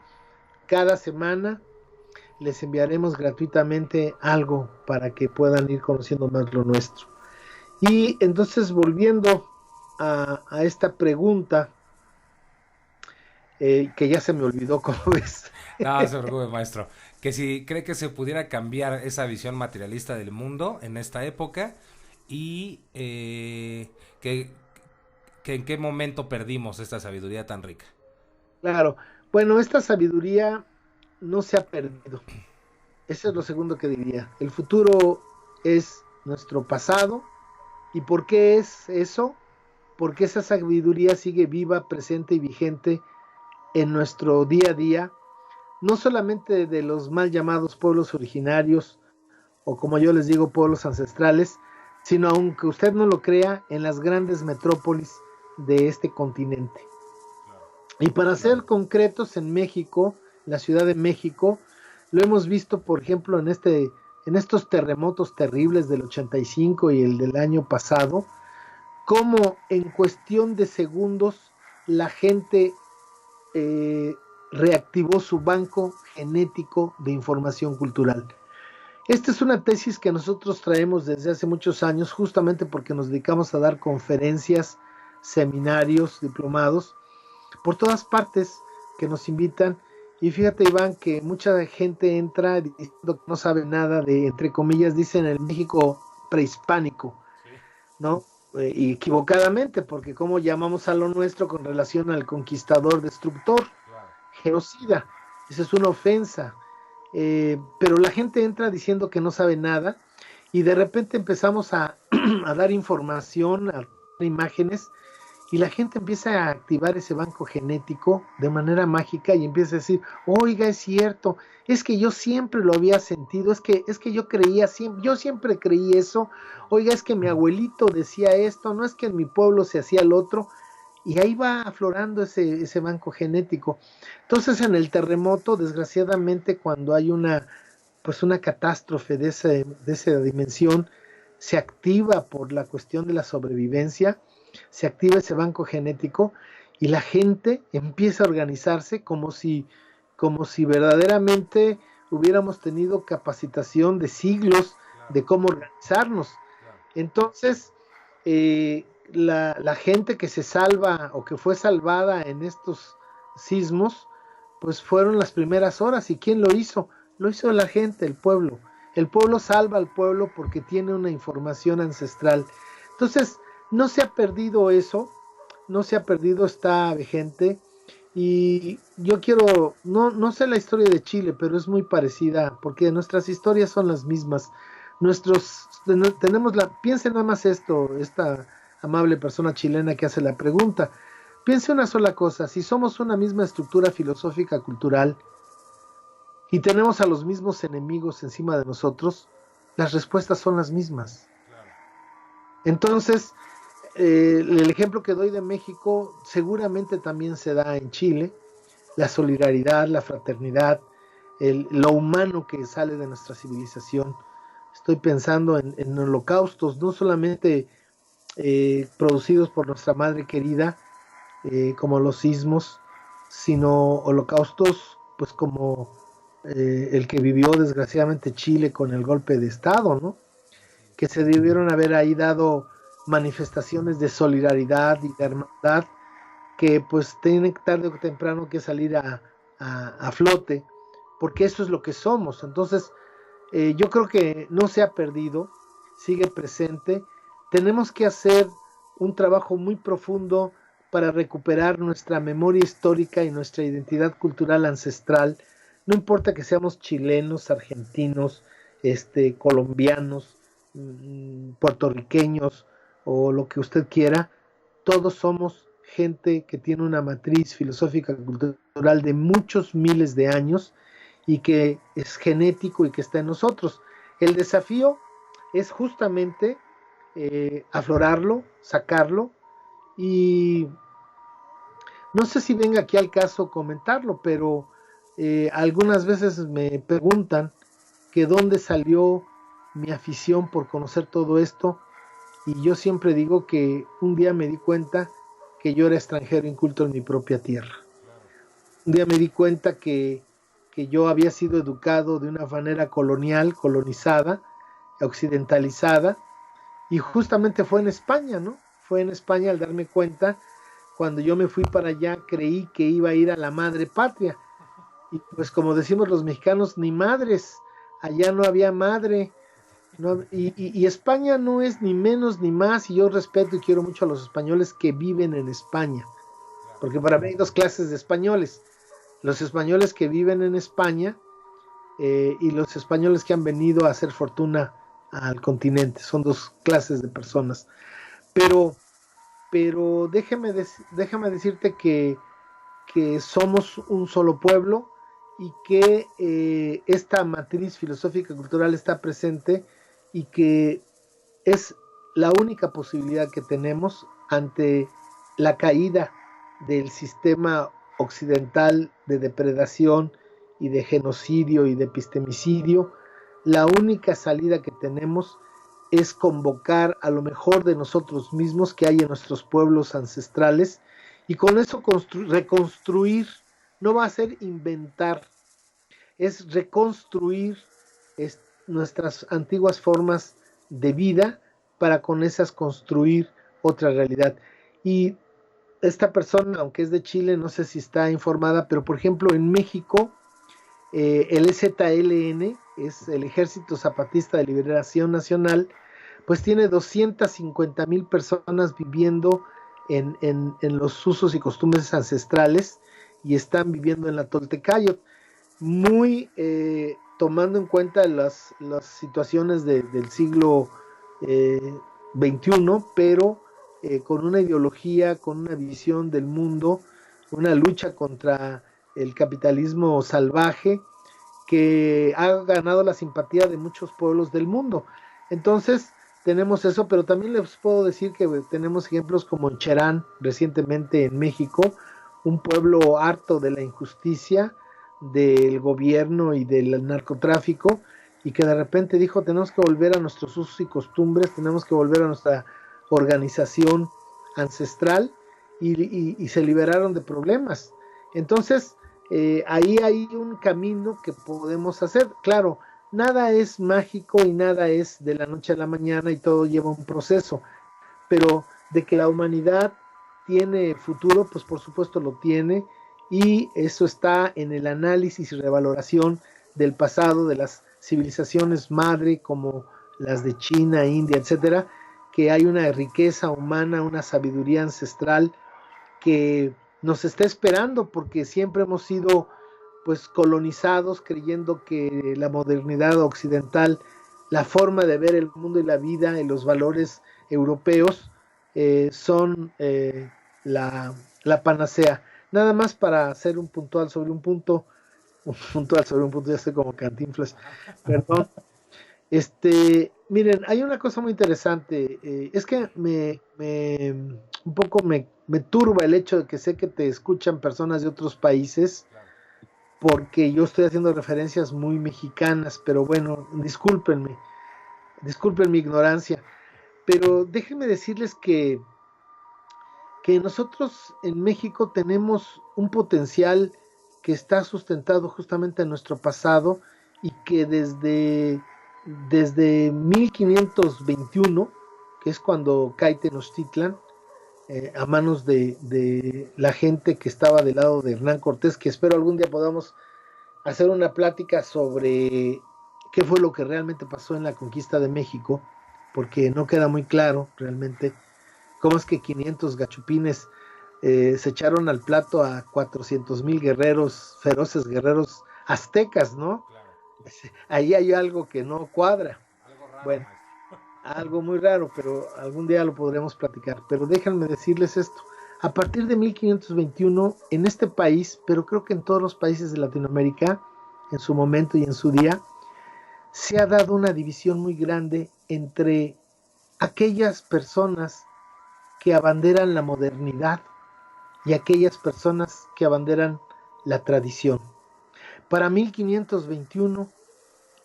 cada semana, les enviaremos gratuitamente algo para que puedan ir conociendo más lo nuestro. Y entonces, volviendo a esta pregunta, que ya se me olvidó, ¿cómo ves? No, se preocupe, maestro. Que si cree que se pudiera cambiar esa visión materialista del mundo en esta época y que en qué momento perdimos esta sabiduría tan rica. Claro, bueno, esta sabiduría no se ha perdido. Eso es lo segundo que diría. El futuro es nuestro pasado. ¿Y por qué es eso? Porque esa sabiduría sigue viva, presente y vigente en nuestro día a día, no solamente de los mal llamados pueblos originarios, o como yo les digo, pueblos ancestrales, sino, aunque usted no lo crea, en las grandes metrópolis de este continente. Y para ser concretos, en México, la Ciudad de México, lo hemos visto, por ejemplo, en estos terremotos terribles del 85 y el del año pasado, cómo en cuestión de segundos la gente reactivó su banco genético de información cultural. Esta es una tesis que nosotros traemos desde hace muchos años, justamente porque nos dedicamos a dar conferencias, seminarios, diplomados, por todas partes que nos invitan. Y fíjate, Iván, que mucha gente entra diciendo que no sabe nada de, entre comillas, dicen el México prehispánico, ¿no? Y equivocadamente, porque ¿cómo llamamos a lo nuestro con relación al conquistador destructor? Genocida. Esa es una ofensa. Pero la gente entra diciendo que no sabe nada y de repente empezamos a dar información, a dar imágenes, y la gente empieza a activar ese banco genético de manera mágica y empieza a decir, oiga, es cierto, es que yo siempre lo había sentido, es que yo creía, yo siempre creí eso, oiga, es que mi abuelito decía esto, no es que en mi pueblo se hacía el otro, y ahí va aflorando ese banco genético. Entonces, en el terremoto, desgraciadamente, cuando hay una catástrofe de esa dimensión, se activa por la cuestión de la sobrevivencia, se activa ese banco genético y la gente empieza a organizarse como si verdaderamente hubiéramos tenido capacitación de siglos de cómo organizarnos. Entonces, la gente que se salva o que fue salvada en estos sismos, pues fueron las primeras horas. ¿Y quién lo hizo? Lo hizo la gente, el pueblo. El pueblo salva al pueblo porque tiene una información ancestral. Entonces, no se ha perdido eso, no se ha perdido, está vigente. Y yo quiero, no sé la historia de Chile, pero es muy parecida, porque nuestras historias son las mismas. Piensen nada más esto, esta amable persona chilena que hace la pregunta. Piense una sola cosa, si somos una misma estructura filosófica cultural y tenemos a los mismos enemigos encima de nosotros, las respuestas son las mismas. Entonces, el ejemplo que doy de México seguramente también se da en Chile, la solidaridad, la fraternidad, lo humano que sale de nuestra civilización. Estoy pensando en holocaustos, no solamente producidos por nuestra madre querida, como los sismos, sino holocaustos pues como el que vivió desgraciadamente Chile con el golpe de Estado, ¿no? que se debieron haber ahí dado manifestaciones de solidaridad y de hermandad, que pues tienen tarde o temprano que salir a flote, porque eso es lo que somos. Entonces, yo creo que no se ha perdido, sigue presente. Tenemos que hacer un trabajo muy profundo para recuperar nuestra memoria histórica y nuestra identidad cultural ancestral. No importa que seamos chilenos, argentinos, colombianos, puertorriqueños o lo que usted quiera, todos somos gente que tiene una matriz filosófica cultural de muchos miles de años y que es genético y que está en nosotros. El desafío es justamente aflorarlo, sacarlo, y no sé si venga aquí al caso comentarlo, pero algunas veces me preguntan que dónde salió mi afición por conocer todo esto, y yo siempre digo que un día me di cuenta que yo era extranjero inculto en mi propia tierra. Un día me di cuenta que yo había sido educado de una manera colonial, colonizada, occidentalizada, y justamente fue en España, ¿no? Fue en España al darme cuenta, cuando yo me fui para allá, creí que iba a ir a la madre patria, y pues como decimos los mexicanos, ni madres, allá no había madre, no, y España no es ni menos ni más, y yo respeto y quiero mucho a los españoles que viven en España, porque para mí hay dos clases de españoles: los españoles que viven en España y los españoles que han venido a hacer fortuna al continente. Son dos clases de personas. Pero, pero déjame decirte que somos un solo pueblo y que esta matriz filosófica y cultural está presente, y que es la única posibilidad que tenemos ante la caída del sistema occidental de depredación y de genocidio y de epistemicidio. La única salida que tenemos es convocar a lo mejor de nosotros mismos que hay en nuestros pueblos ancestrales, y con eso reconstruir. No va a ser inventar, es reconstruir nuestras antiguas formas de vida para con esas construir otra realidad. Y esta persona, aunque es de Chile, no sé si está informada, pero por ejemplo en México, el EZLN, es el Ejército Zapatista de Liberación Nacional, pues tiene 250,000 personas viviendo en los usos y costumbres ancestrales, y están viviendo en la Toltecayot, muy tomando en cuenta las situaciones del siglo XXI, pero con una ideología, con una visión del mundo, una lucha contra el capitalismo salvaje que ha ganado la simpatía de muchos pueblos del mundo. Entonces tenemos eso, pero también les puedo decir que tenemos ejemplos como Cherán, recientemente en México, un pueblo harto de la injusticia del gobierno y del narcotráfico, y que de repente dijo: tenemos que volver a nuestros usos y costumbres, tenemos que volver a nuestra organización ancestral, y se liberaron de problemas. Entonces ahí hay un camino que podemos hacer. Claro, nada es mágico y nada es de la noche a la mañana, y todo lleva un proceso, pero de que la humanidad tiene futuro, pues por supuesto lo tiene, y eso está en el análisis y revaloración del pasado de las civilizaciones madre como las de China, India, etcétera, que hay una riqueza humana, una sabiduría ancestral que nos está esperando, porque siempre hemos sido pues colonizados creyendo que la modernidad occidental, la forma de ver el mundo y la vida y los valores europeos son la panacea. Nada más para hacer un puntual sobre un punto, ya estoy como Cantinflas, perdón. Miren, hay una cosa muy interesante, es que un poco me turba el hecho de que sé que te escuchan personas de otros países, porque yo estoy haciendo referencias muy mexicanas, pero bueno, disculpen mi ignorancia, pero déjenme decirles que nosotros en México tenemos un potencial que está sustentado justamente en nuestro pasado, y que desde desde 1521, que es cuando cae Tenochtitlan, a manos de la gente que estaba del lado de Hernán Cortés, que espero algún día podamos hacer una plática sobre qué fue lo que realmente pasó en la conquista de México, porque no queda muy claro realmente cómo es que 500 gachupines se echaron al plato a 400,000 guerreros, feroces guerreros aztecas, ¿no? Claro. Ahí hay algo que no cuadra. Algo raro, Bueno, maestro. algo muy raro, pero algún día lo podremos platicar. Pero déjenme decirles esto. A partir de 1521, en este país, pero creo que en todos los países de Latinoamérica, en su momento y en su día, se ha dado una división muy grande entre aquellas personas que abanderan la modernidad y aquellas personas que abanderan la tradición. Para 1521,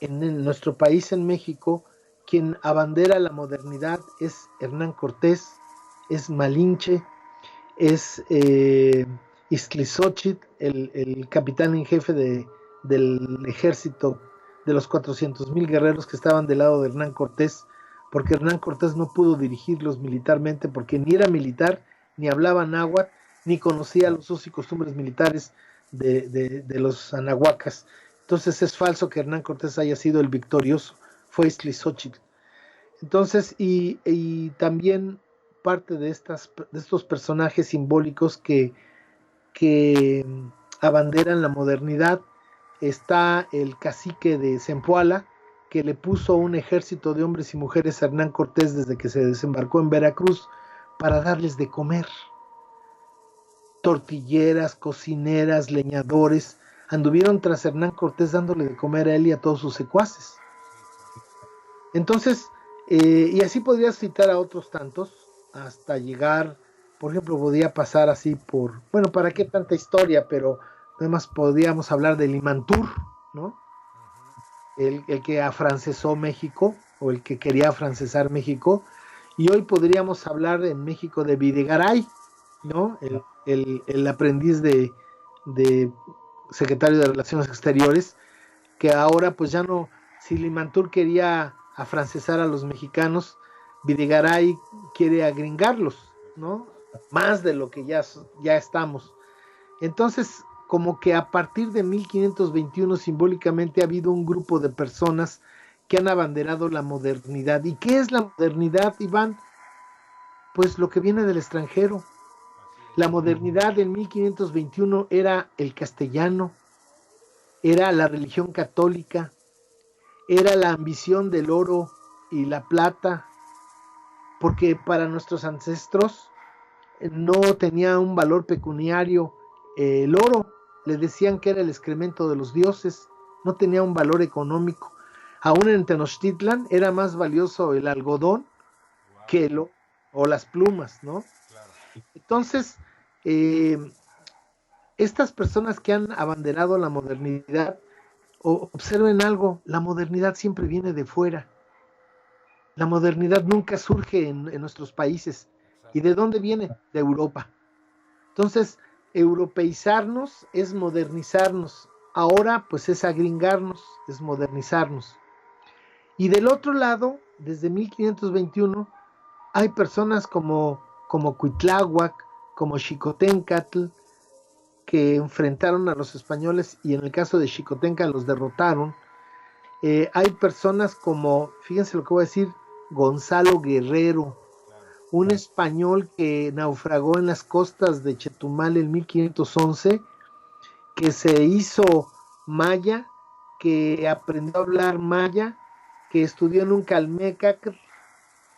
en nuestro país, en México, quien abandera la modernidad es Hernán Cortés, es Malinche, es Iztlizóchitl, el capitán en jefe del ejército de los 400,000 guerreros que estaban del lado de Hernán Cortés, porque Hernán Cortés no pudo dirigirlos militarmente, porque ni era militar, ni hablaba náhuatl, ni conocía los usos y costumbres militares de los anahuacas. Entonces es falso que Hernán Cortés haya sido el victorioso, fue Iztlizóchitl. Entonces, y también parte de estos personajes simbólicos que abanderan la modernidad, está el cacique de Zempoala, que le puso un ejército de hombres y mujeres a Hernán Cortés desde que se desembarcó en Veracruz para darles de comer. Tortilleras, cocineras, leñadores, anduvieron tras Hernán Cortés dándole de comer a él y a todos sus secuaces. Entonces, y así podrías citar a otros tantos, hasta llegar, por ejemplo, podía pasar así por, bueno, ¿para qué tanta historia? Pero además podríamos hablar de Limantur, ¿no? El que afrancesó México, o el que quería afrancesar México, y hoy podríamos hablar en México de Videgaray, ¿no? El aprendiz de secretario de Relaciones Exteriores, que ahora pues ya no, si Limantur quería afrancesar a los mexicanos, Videgaray quiere agringarlos, ¿no? Más de lo que ya estamos. Entonces, como que a partir de 1521 simbólicamente ha habido un grupo de personas que han abanderado la modernidad. ¿Y qué es la modernidad, Iván? Pues lo que viene del extranjero. La modernidad en 1521 era el castellano, era la religión católica, era la ambición del oro y la plata, porque para nuestros ancestros no tenía un valor pecuniario el oro, le decían que era el excremento de los dioses, no tenía un valor económico. Aún en Tenochtitlan era más valioso el algodón que o las plumas, ¿no? Claro. Entonces, estas personas que han abanderado la modernidad, observen algo, la modernidad siempre viene de fuera. La modernidad nunca surge en nuestros países. ¿Y de dónde viene? De Europa. Entonces, europeizarnos es modernizarnos. Ahora, pues es agringarnos, es modernizarnos. Y del otro lado, desde 1521, hay personas como Cuitláhuac, como Xicoténcatl, que enfrentaron a los españoles y en el caso de Xicoténcatl los derrotaron. Hay personas como, fíjense lo que voy a decir, Gonzalo Guerrero, un español que naufragó en las costas de Chetumal en 1511, que se hizo maya, que aprendió a hablar maya, que estudió en un calmecac,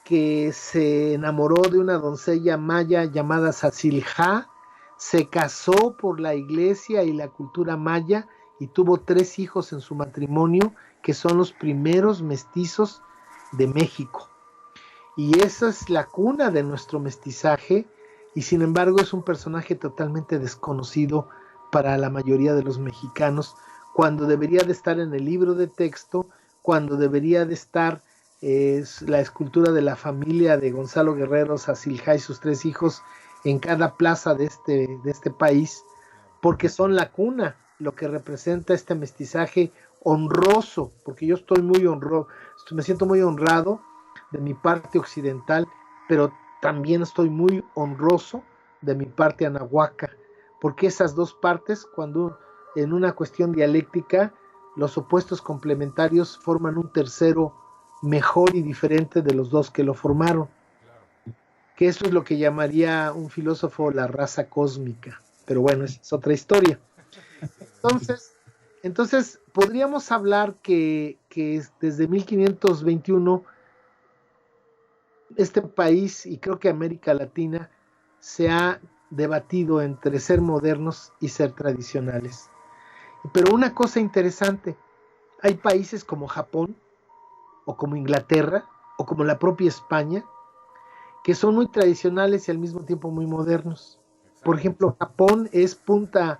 que se enamoró de una doncella maya llamada Sacilja, se casó por la iglesia y la cultura maya y tuvo 3 hijos en su matrimonio, que son los primeros mestizos de México. Y esa es la cuna de nuestro mestizaje, y sin embargo es un personaje totalmente desconocido para la mayoría de los mexicanos, cuando debería de estar en el libro de texto, cuando debería de estar la escultura de la familia de Gonzalo Guerrero, Sacilja y sus 3 hijos en cada plaza de este país, porque son la cuna lo que representa este mestizaje honroso, porque yo estoy muy honrado, me siento muy honrado de mi parte occidental, pero también estoy muy honroso de mi parte anahuaca, porque esas dos partes, cuando en una cuestión dialéctica, los opuestos complementarios forman un tercero mejor y diferente de los dos que lo formaron, que eso es lo que llamaría un filósofo la raza cósmica, pero bueno, es otra historia. Entonces podríamos hablar que desde 1521 este país, y creo que América Latina, se ha debatido entre ser modernos y ser tradicionales. Pero una cosa interesante, hay países como Japón, o como Inglaterra, o como la propia España, que son muy tradicionales y al mismo tiempo muy modernos. Por ejemplo, Japón es punta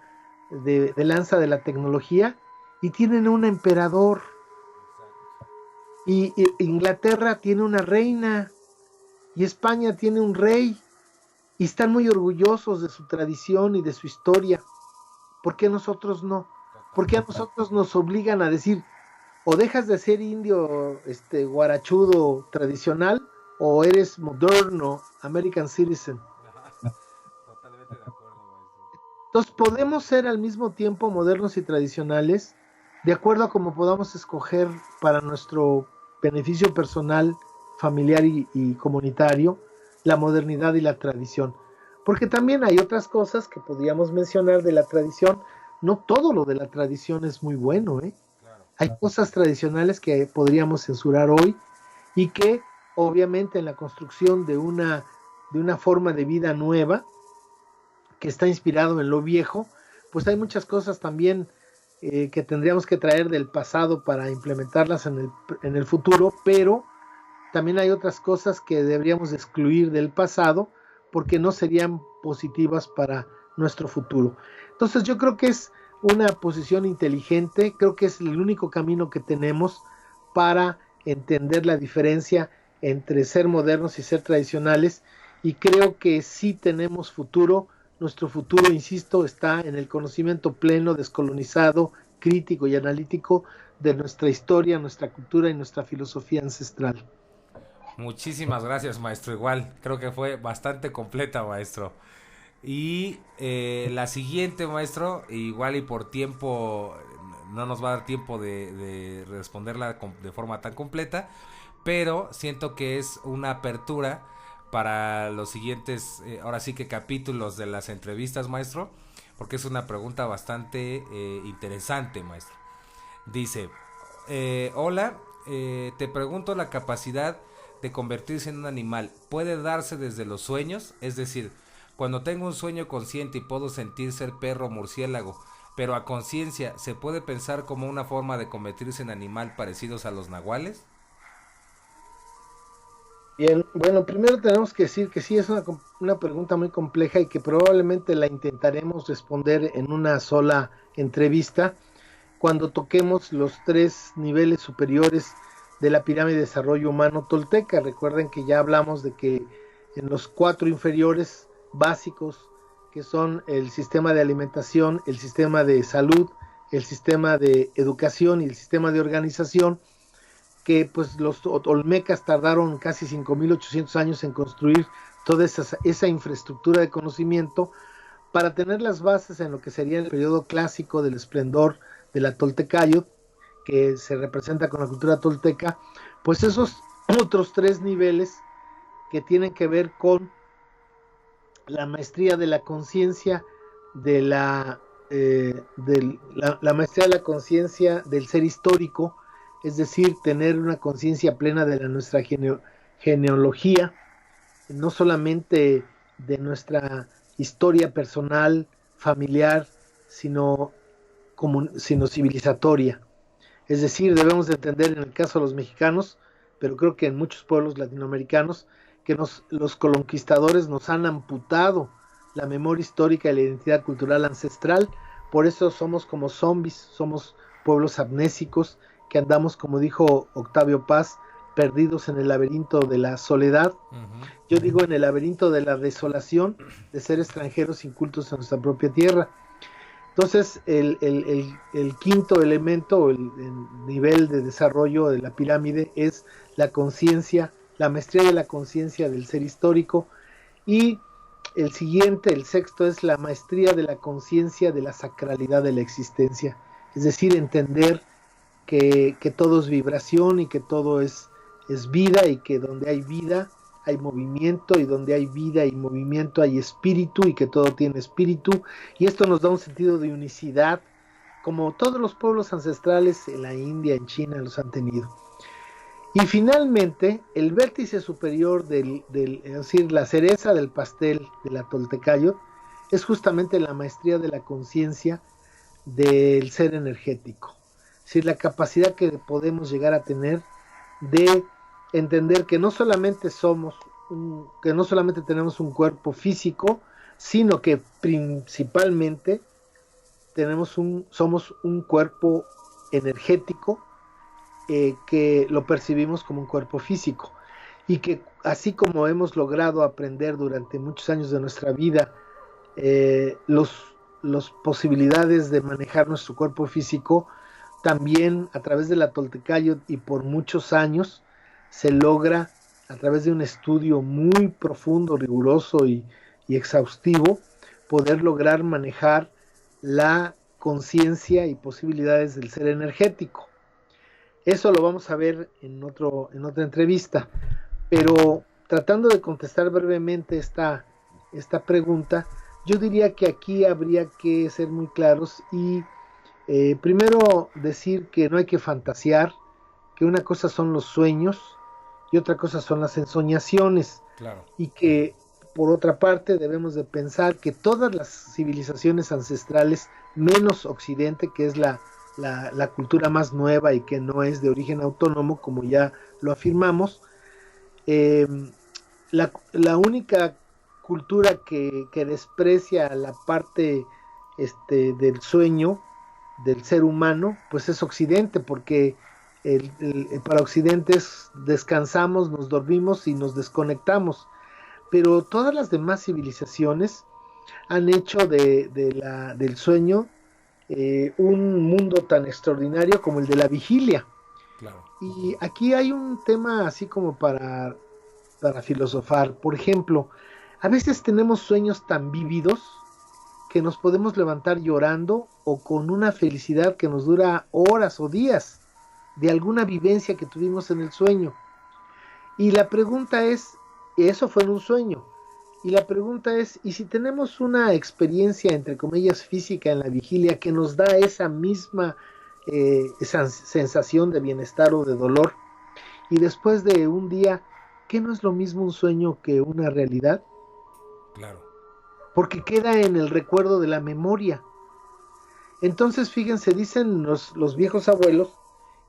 de lanza de la tecnología y tienen un emperador. Y Inglaterra tiene una reina y España tiene un rey y están muy orgullosos de su tradición y de su historia. ¿Por qué nosotros no? ¿Por qué a nosotros nos obligan a decir o dejas de ser indio guarachudo tradicional o eres moderno, American citizen? Totalmente de acuerdo, maestro. Entonces podemos ser al mismo tiempo modernos y tradicionales de acuerdo a cómo podamos escoger para nuestro beneficio personal, familiar y comunitario la modernidad y la tradición. Porque también hay otras cosas que podríamos mencionar de la tradición. No todo lo de la tradición es muy bueno, ¿eh? Claro. Hay cosas tradicionales que podríamos censurar hoy y que obviamente en la construcción de una forma de vida nueva que está inspirado en lo viejo, pues hay muchas cosas también que tendríamos que traer del pasado para implementarlas en el futuro, pero también hay otras cosas que deberíamos excluir del pasado porque no serían positivas para nuestro futuro. Entonces yo creo que es una posición inteligente, creo que es el único camino que tenemos para entender la diferencia entre ser modernos y ser tradicionales, y creo que sí tenemos futuro. Nuestro futuro, insisto, está en el conocimiento pleno, descolonizado, crítico y analítico de nuestra historia, nuestra cultura y nuestra filosofía ancestral. Muchísimas gracias, maestro. Igual, creo que fue bastante completa, maestro. Y la siguiente, maestro, igual y por tiempo, no nos va a dar tiempo de responderla de forma tan completa, pero siento que es una apertura para los siguientes, ahora sí que capítulos de las entrevistas, maestro, porque es una pregunta bastante interesante, maestro. Dice, hola, te pregunto, la capacidad de convertirse en un animal puede darse desde los sueños, es decir, cuando tengo un sueño consciente y puedo sentir ser perro o murciélago, pero a conciencia, ¿se puede pensar como una forma de convertirse en animal parecidos a los nahuales? Bien, bueno, primero tenemos que decir que sí es una pregunta muy compleja y que probablemente la intentaremos responder en una sola entrevista cuando toquemos los 3 niveles superiores de la pirámide de desarrollo humano tolteca. Recuerden que ya hablamos de que en los 4 inferiores básicos, que son el sistema de alimentación, el sistema de salud, el sistema de educación y el sistema de organización, que pues los olmecas tardaron casi 5.800 años en construir toda esa infraestructura de conocimiento para tener las bases en lo que sería el periodo clásico del esplendor de la Toltecayot, que se representa con la cultura tolteca. Pues esos otros 3 niveles que tienen que ver con la maestría de la conciencia, la maestría de la conciencia del ser histórico, es decir, tener una conciencia plena de nuestra genealogía, no solamente de nuestra historia personal, familiar, sino civilizatoria. Es decir, debemos de entender en el caso de los mexicanos, pero creo que en muchos pueblos latinoamericanos, que los conquistadores nos han amputado la memoria histórica y la identidad cultural ancestral. Por eso somos como zombies, somos pueblos amnésicos que andamos, como dijo Octavio Paz, perdidos en el laberinto de la soledad. Yo digo en el laberinto de la desolación de ser extranjeros incultos en nuestra propia tierra. Entonces, el quinto elemento, o el nivel de desarrollo de la pirámide es la conciencia, la maestría de la conciencia del ser histórico, y el siguiente, el sexto, es la maestría de la conciencia de la sacralidad de la existencia, es decir, entender que todo es vibración y que todo es vida, y que donde hay vida hay movimiento, y donde hay vida y movimiento hay espíritu, y que todo tiene espíritu, y esto nos da un sentido de unicidad, como todos los pueblos ancestrales en la India, en China, los han tenido. Y finalmente, el vértice superior es decir, la cereza del pastel de la Toltecayot, es justamente la maestría de la conciencia del ser energético. Es decir, la capacidad que podemos llegar a tener de entender que no solamente que no solamente tenemos un cuerpo físico, sino que principalmente somos un cuerpo energético, que lo percibimos como un cuerpo físico, y que así como hemos logrado aprender durante muchos años de nuestra vida las posibilidades de manejar nuestro cuerpo físico, también a través de la Toltecayot y por muchos años se logra, a través de un estudio muy profundo, riguroso y exhaustivo, poder lograr manejar la conciencia y posibilidades del ser energético. Eso lo vamos a ver en otra entrevista, pero tratando de contestar brevemente esta pregunta, yo diría que aquí habría que ser muy claros y primero decir que no hay que fantasear, que una cosa son los sueños y otra cosa son las ensoñaciones, Claro. y que por otra parte debemos de pensar que todas las civilizaciones ancestrales, menos Occidente, que es la cultura más nueva y que no es de origen autónomo, como ya lo afirmamos, eh, la única cultura que desprecia la parte del sueño del ser humano, pues es Occidente, porque para Occidente descansamos, nos dormimos y nos desconectamos, pero todas las demás civilizaciones han hecho del sueño un mundo tan extraordinario como el de la vigilia. Claro. Y aquí hay un tema así como para filosofar. Por ejemplo, a veces tenemos sueños tan vívidos que nos podemos levantar llorando o con una felicidad que nos dura horas o días de alguna vivencia que tuvimos en el sueño. Y la pregunta es, eso fue en un sueño, y la pregunta es, ¿y si tenemos una experiencia, entre comillas, física en la vigilia que nos da esa misma esa sensación de bienestar o de dolor? Y después de un día, ¿qué no es lo mismo un sueño que una realidad? Claro. Porque queda en el recuerdo de la memoria. Entonces, fíjense, dicen los viejos abuelos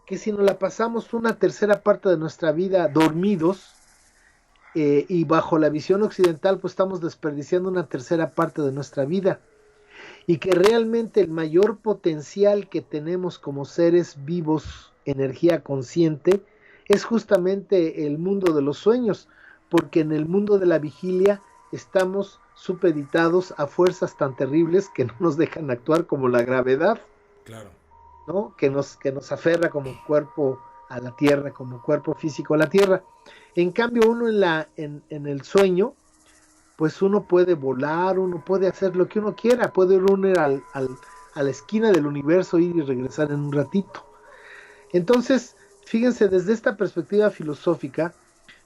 que si nos la pasamos una tercera parte de nuestra vida dormidos, y bajo la visión occidental, pues estamos desperdiciando una tercera parte de nuestra vida, y que realmente el mayor potencial que tenemos como seres vivos, energía consciente, es justamente el mundo de los sueños, porque en el mundo de la vigilia estamos supeditados a fuerzas tan terribles que no nos dejan actuar, como la gravedad, Claro. ¿no? Que nos aferra como cuerpo a la tierra, como cuerpo físico a la tierra. En cambio, uno en el sueño, pues uno puede volar, uno puede hacer lo que uno quiera, puede ir a la esquina del universo, ir y regresar en un ratito. Entonces, fíjense, desde esta perspectiva filosófica,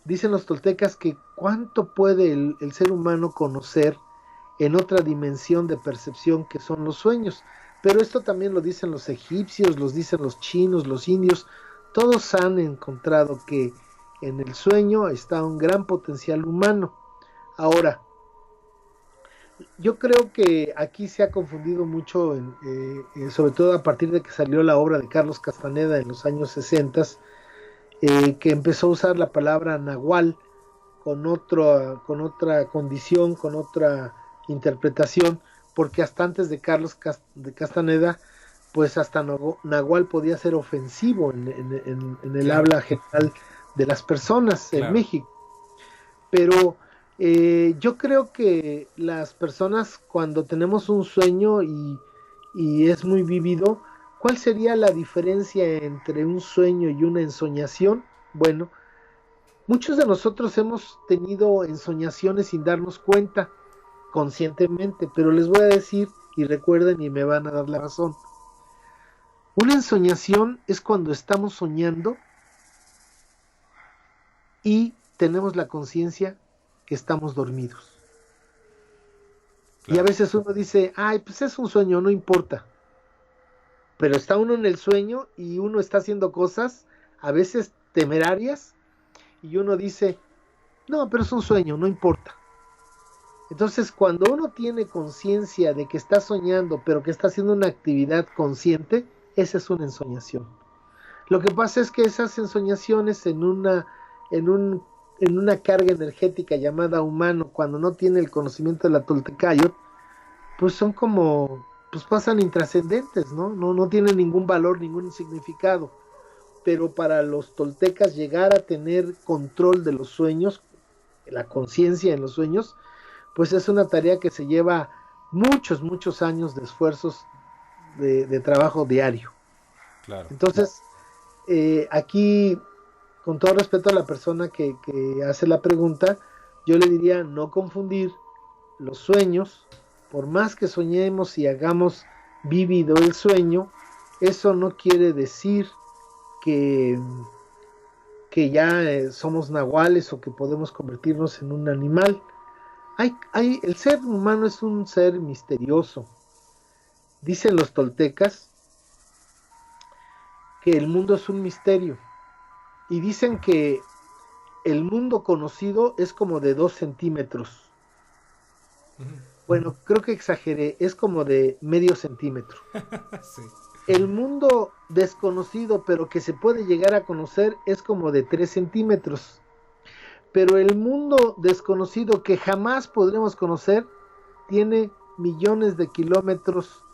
dicen los toltecas que cuánto puede el ser humano conocer en otra dimensión de percepción que son los sueños. Pero esto también lo dicen los egipcios, lo dicen los chinos, los indios. Todos han encontrado que en el sueño está un gran potencial humano. Ahora, yo creo que aquí se ha confundido mucho, sobre todo a partir de que salió la obra de Carlos Castaneda en los años 60, que empezó a usar la palabra nahual con otra condición, con otra interpretación, porque hasta antes de Carlos de Castaneda, pues hasta nahual podía ser ofensivo en el Claro. habla general de las personas en Claro. México. Pero yo creo que las personas, cuando tenemos un sueño y es muy vívido. ¿Cuál sería la diferencia entre un sueño y una ensoñación? Bueno, muchos de nosotros hemos tenido ensoñaciones sin darnos cuenta conscientemente, pero les voy a decir, y recuerden y me van a dar la razón. Una ensoñación es cuando estamos soñando y tenemos la conciencia que estamos dormidos. Claro. Y a veces uno dice, ay, pues es un sueño, no importa. Pero está uno en el sueño y uno está haciendo cosas, a veces temerarias, y uno dice, no, pero es un sueño, no importa. Entonces, cuando uno tiene conciencia de que está soñando, pero que está haciendo una actividad consciente, esa es una ensoñación. Lo que pasa es que esas ensoñaciones en una carga energética llamada humano, cuando no tiene el conocimiento de la Toltecayot, pues son como, pues pasan intrascendentes, ¿no? No tienen ningún valor, ningún significado. Pero para los toltecas llegar a tener control de los sueños, la conciencia en los sueños, pues es una tarea que se lleva muchos años de esfuerzos de trabajo diario. Claro. Entonces, aquí, con todo respeto a la persona que hace la pregunta, yo le diría no confundir los sueños. Por más que soñemos y hagamos vívido el sueño, eso no quiere decir que ya somos nahuales o que podemos convertirnos en un animal. El ser humano es un ser misterioso. Dicen los toltecas que el mundo es un misterio. Y dicen que el mundo conocido es como de 2 centímetros. Bueno, creo que exageré, es como de medio centímetro. Sí. El mundo desconocido, pero que se puede llegar a conocer, es como de 3 centímetros. Pero el mundo desconocido que jamás podremos conocer tiene millones de kilómetros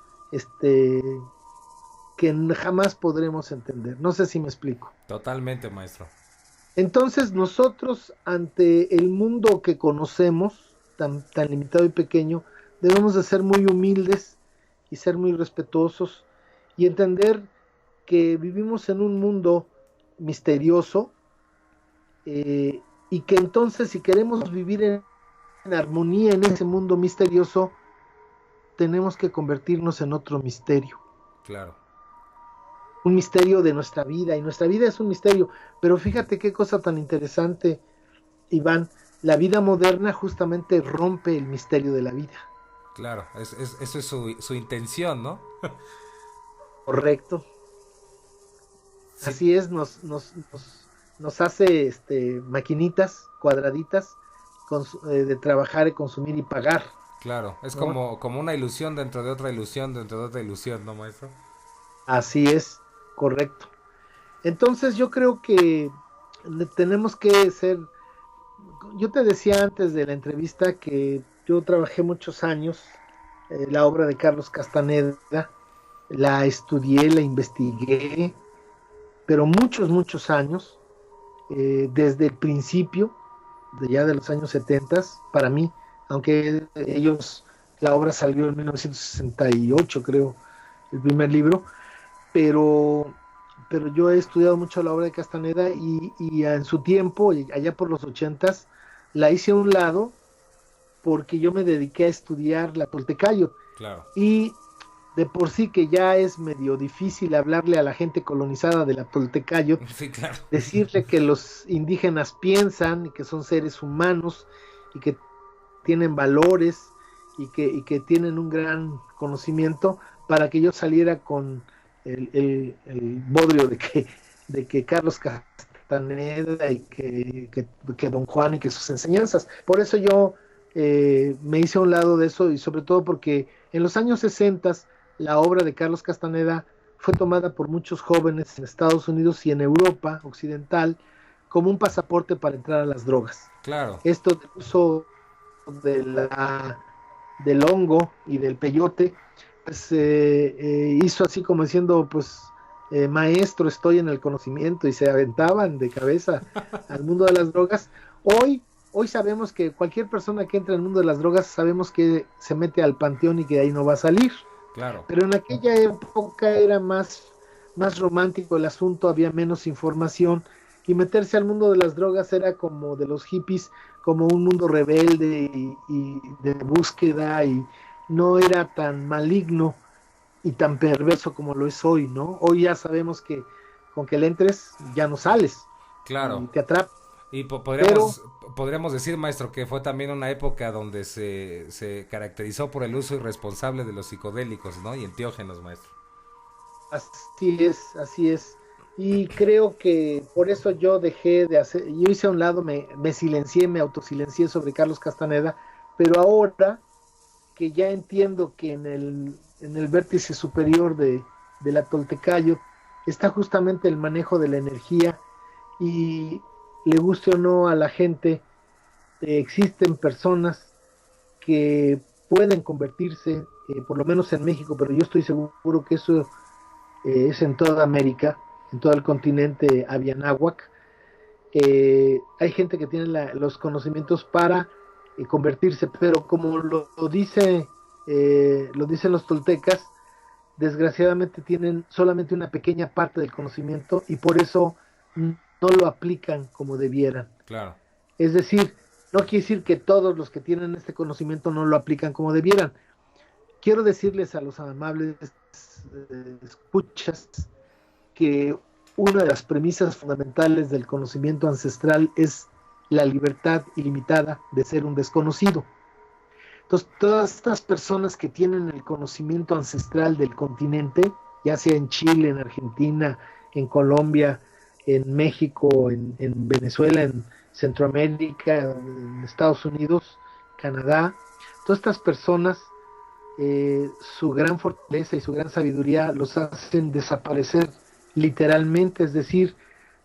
que jamás podremos entender. No sé si me explico. Totalmente, maestro. Entonces nosotros, ante el mundo que conocemos, tan limitado y pequeño, debemos de ser muy humildes y ser muy respetuosos y entender que vivimos en un mundo misterioso, y que entonces, si queremos vivir en armonía en ese mundo misterioso, tenemos que convertirnos en otro misterio. Claro. Un misterio de nuestra vida, y nuestra vida es un misterio. Pero fíjate qué cosa tan interesante, Iván. La vida moderna justamente rompe el misterio de la vida. Claro, eso es su intención, ¿no? Correcto. Sí. Así es, nos hace maquinitas cuadraditas de trabajar y consumir y pagar. Claro, es ¿no? como una ilusión dentro de otra ilusión, dentro de otra ilusión, ¿no, maestro? Así es, correcto. Entonces yo creo que tenemos que ser... Yo te decía antes de la entrevista que yo trabajé muchos años la obra de Carlos Castaneda, la estudié, la investigué, pero muchos años, desde el principio, de los años 70, para mí, aunque la obra salió en 1968, creo, el primer libro, pero yo he estudiado mucho la obra de Castaneda y en su tiempo, allá por los 80s, la hice a un lado porque yo me dediqué a estudiar la Toltecayot. Claro. Y de por sí que ya es medio difícil hablarle a la gente colonizada de la Toltecayot, sí, claro. Decirle que los indígenas piensan y que son seres humanos y que tienen valores y que tienen un gran conocimiento, para que yo saliera con el bodrio de que Carlos Castaneda y que Don Juan y que sus enseñanzas. Por eso yo me hice a un lado de eso, y sobre todo porque en los años 60 la obra de Carlos Castaneda fue tomada por muchos jóvenes en Estados Unidos y en Europa occidental como un pasaporte para entrar a las drogas. Claro. Esto del uso del hongo y del peyote, pues hizo así como diciendo, pues maestro, estoy en el conocimiento, y se aventaban de cabeza al mundo de las drogas. Hoy sabemos que cualquier persona que entra en el mundo de las drogas, sabemos que se mete al panteón y que de ahí no va a salir. Claro, Pero en aquella época era más romántico el asunto, había menos información y meterse al mundo de las drogas era como de los hippies, como un mundo rebelde y de búsqueda y no era tan maligno y tan perverso como lo es hoy, ¿no? Hoy ya sabemos que con que le entres ya no sales y claro. te atrapa, Y pero podríamos decir, maestro, que fue también una época donde se caracterizó por el uso irresponsable de los psicodélicos, ¿no? Y enteógenos, maestro. así es, así es. Y creo que por eso yo dejé de hacer, yo hice a un lado, me silencié, me autosilencié sobre Carlos Castaneda, pero ahora que ya entiendo que en el vértice superior de la Toltecayo está justamente el manejo de la energía y le guste o no a la gente, existen personas que pueden convertirse, por lo menos en México, pero yo estoy seguro que eso es en toda América, en todo el continente Abianáhuac. Hay gente que tiene los conocimientos para convertirse, pero como lo dicen los toltecas, desgraciadamente tienen solamente una pequeña parte del conocimiento y por eso no lo aplican como debieran. Claro, Es decir, no quiere decir que todos los que tienen este conocimiento no lo aplican como debieran. Quiero decirles a los amables escuchas que una de las premisas fundamentales del conocimiento ancestral es la libertad ilimitada de ser un desconocido. Entonces, todas estas personas que tienen el conocimiento ancestral del continente, ya sea en Chile, en Argentina, en Colombia, en México, en Venezuela, en Centroamérica, en Estados Unidos, Canadá, todas estas personas, su gran fortaleza y su gran sabiduría los hacen desaparecer literalmente, es decir,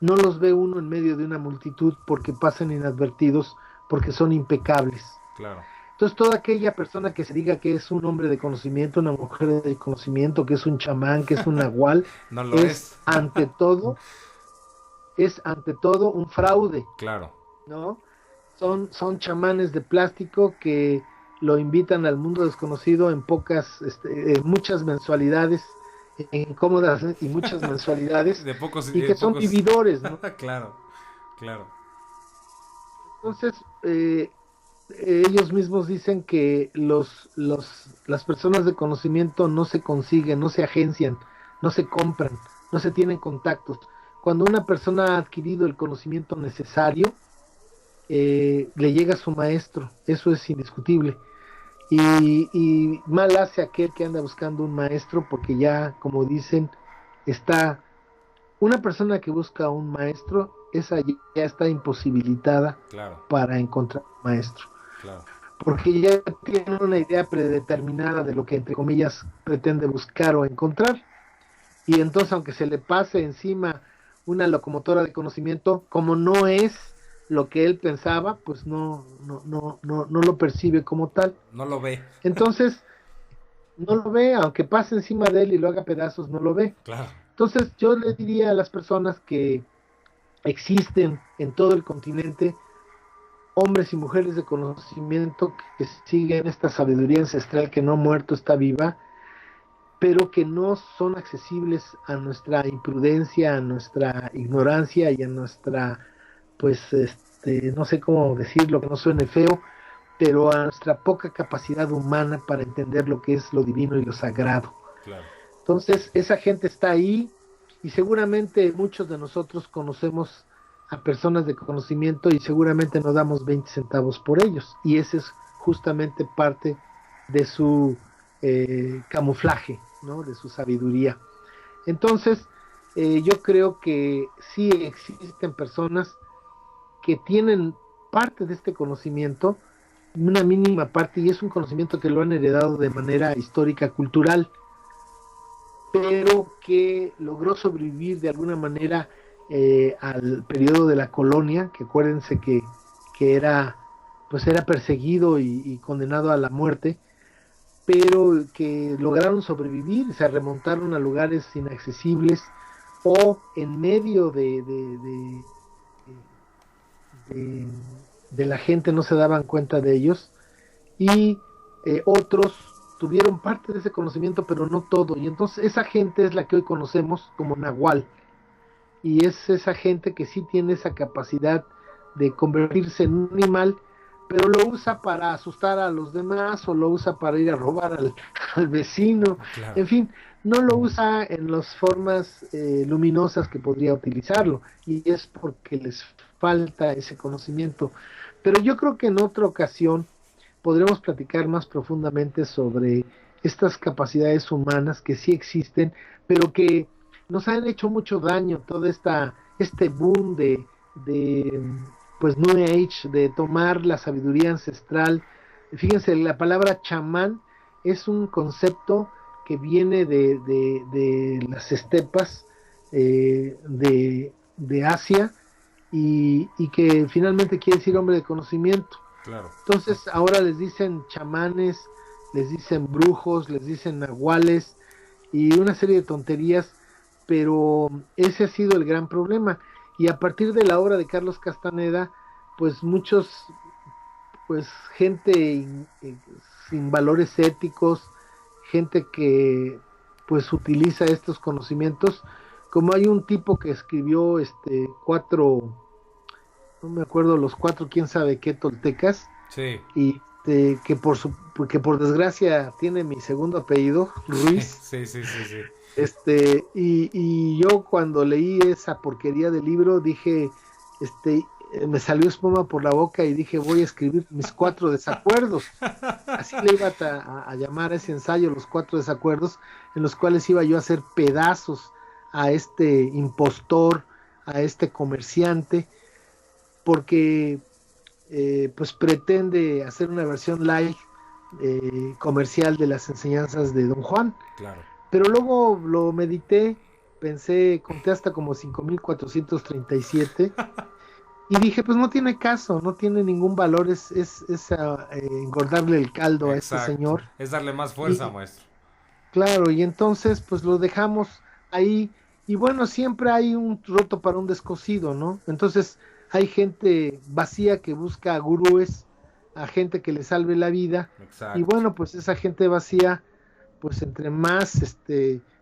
no los ve uno en medio de una multitud porque pasan inadvertidos, porque son impecables. claro. Entonces, toda aquella persona que se diga que es un hombre de conocimiento, una mujer de conocimiento, que es un chamán, que es un nahual, No lo es es. ante todo, es ante todo un fraude, Claro. ¿no? Son chamanes de plástico que lo invitan al mundo desconocido en muchas mensualidades, en cómodas y muchas mensualidades, y que son Pocos. vividores, ¿no? Claro, claro. Entonces, ellos mismos dicen que las personas de conocimiento no se consiguen, no se agencian, no se compran, no se tienen contactos. Cuando una persona ha adquirido el conocimiento necesario, le llega a su maestro, eso es indiscutible. Y mal hace aquel que anda buscando un maestro, porque ya, como dicen, está una persona que busca un maestro, esa ya está imposibilitada Claro, para encontrar un maestro, claro. porque ya tiene una idea predeterminada de lo que, entre comillas, pretende buscar o encontrar. Y entonces, aunque se le pase encima una locomotora de conocimiento, como no es lo que él pensaba, pues no lo percibe como tal. No lo ve. Entonces, no lo ve, aunque pase encima de él y lo haga pedazos, no lo ve. Claro. Entonces, yo le diría a las personas que existen en todo el continente hombres y mujeres de conocimiento que siguen esta sabiduría ancestral que no ha muerto, está viva, pero que no son accesibles a nuestra imprudencia, a nuestra ignorancia y a nuestra, pues, no sé cómo decirlo, que no suene feo, pero a nuestra poca capacidad humana para entender lo que es lo divino y lo sagrado. Claro. Entonces, esa gente está ahí y seguramente muchos de nosotros conocemos a personas de conocimiento y seguramente no damos 20 centavos por ellos. Y ese es justamente parte de su camuflaje, ¿no? De su sabiduría. Entonces, yo creo que sí existen personas que tienen parte de este conocimiento, una mínima parte, y es un conocimiento que lo han heredado de manera histórica, cultural, pero que logró sobrevivir de alguna manera al periodo de la colonia, que acuérdense que era, pues era perseguido y condenado a la muerte, pero que lograron sobrevivir, se remontaron a lugares inaccesibles o en medio de, de la gente no se daban cuenta de ellos y otros tuvieron parte de ese conocimiento, pero no todo. Y entonces esa gente es la que hoy conocemos como Nahual. Y es esa gente que sí tiene esa capacidad de convertirse en un animal, pero lo usa para asustar a los demás o lo usa para ir a robar al vecino. Claro. En fin, no lo usa en las formas luminosas que podría utilizarlo. Y es porque les falta ese conocimiento. Pero yo creo que en otra ocasión podremos platicar más profundamente sobre estas capacidades humanas que sí existen, pero que nos han hecho mucho daño, todo este boom de pues New Age, de tomar la sabiduría ancestral. Fíjense, la palabra chamán es un concepto que viene de las estepas de Asia y que finalmente quiere decir hombre de conocimiento. Claro. Entonces ahora les dicen chamanes, les dicen brujos, les dicen nahuales y una serie de tonterías, pero ese ha sido el gran problema. Y a partir de la obra de Carlos Castaneda, pues muchos, pues gente sin valores éticos, gente que pues utiliza estos conocimientos, como hay un tipo que escribió cuatro, no me acuerdo los cuatro, quién sabe qué toltecas, Sí. y que por desgracia tiene mi segundo apellido, Ruiz. Sí, sí, sí, sí. Y yo cuando leí esa porquería del libro dije, me salió espuma por la boca y dije, voy a escribir mis 4 desacuerdos. Así le iba a llamar a ese ensayo, los 4 desacuerdos, en los cuales iba yo a hacer pedazos a este impostor, a este comerciante, porque pues pretende hacer una versión light comercial de las enseñanzas de Don Juan. Claro. Pero luego lo medité, pensé, conté hasta como 5,437 y dije, pues no tiene caso, no tiene ningún valor, es engordarle el caldo a este señor. Es darle más fuerza, maestro. Claro, y entonces pues lo dejamos ahí y bueno, siempre hay un roto para un descosido, ¿no? Entonces hay gente vacía que busca a gurúes, a gente que le salve la vida. Exacto. Y bueno, pues esa gente vacía, pues entre más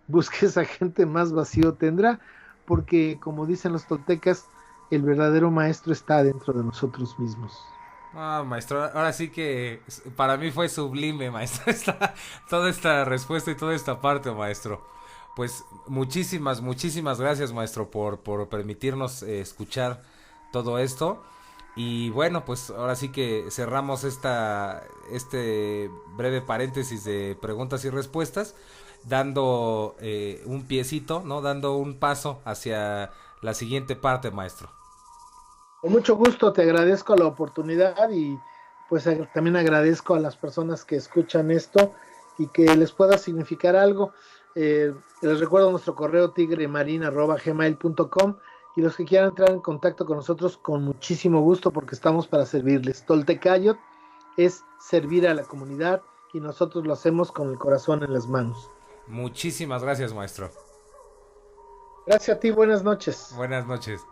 busques a gente, más vacío tendrá, porque como dicen los toltecas, el verdadero maestro está dentro de nosotros mismos. Ah, maestro, ahora sí que para mí fue sublime, maestro, toda esta respuesta y toda esta parte, maestro. Pues muchísimas gracias, maestro, por permitirnos escuchar todo esto. Y bueno, pues ahora sí que cerramos este breve paréntesis de preguntas y respuestas, dando un piecito, ¿no? Dando un paso hacia la siguiente parte, maestro. Con mucho gusto, te agradezco la oportunidad y pues también agradezco a las personas que escuchan esto y que les pueda significar algo. Les recuerdo nuestro correo tigremarin@gmail.com y los que quieran entrar en contacto con nosotros con muchísimo gusto porque estamos para servirles. Toltecayot es servir a la comunidad y nosotros lo hacemos con el corazón en las manos. Muchísimas gracias, maestro. Gracias a ti, buenas noches. Buenas noches.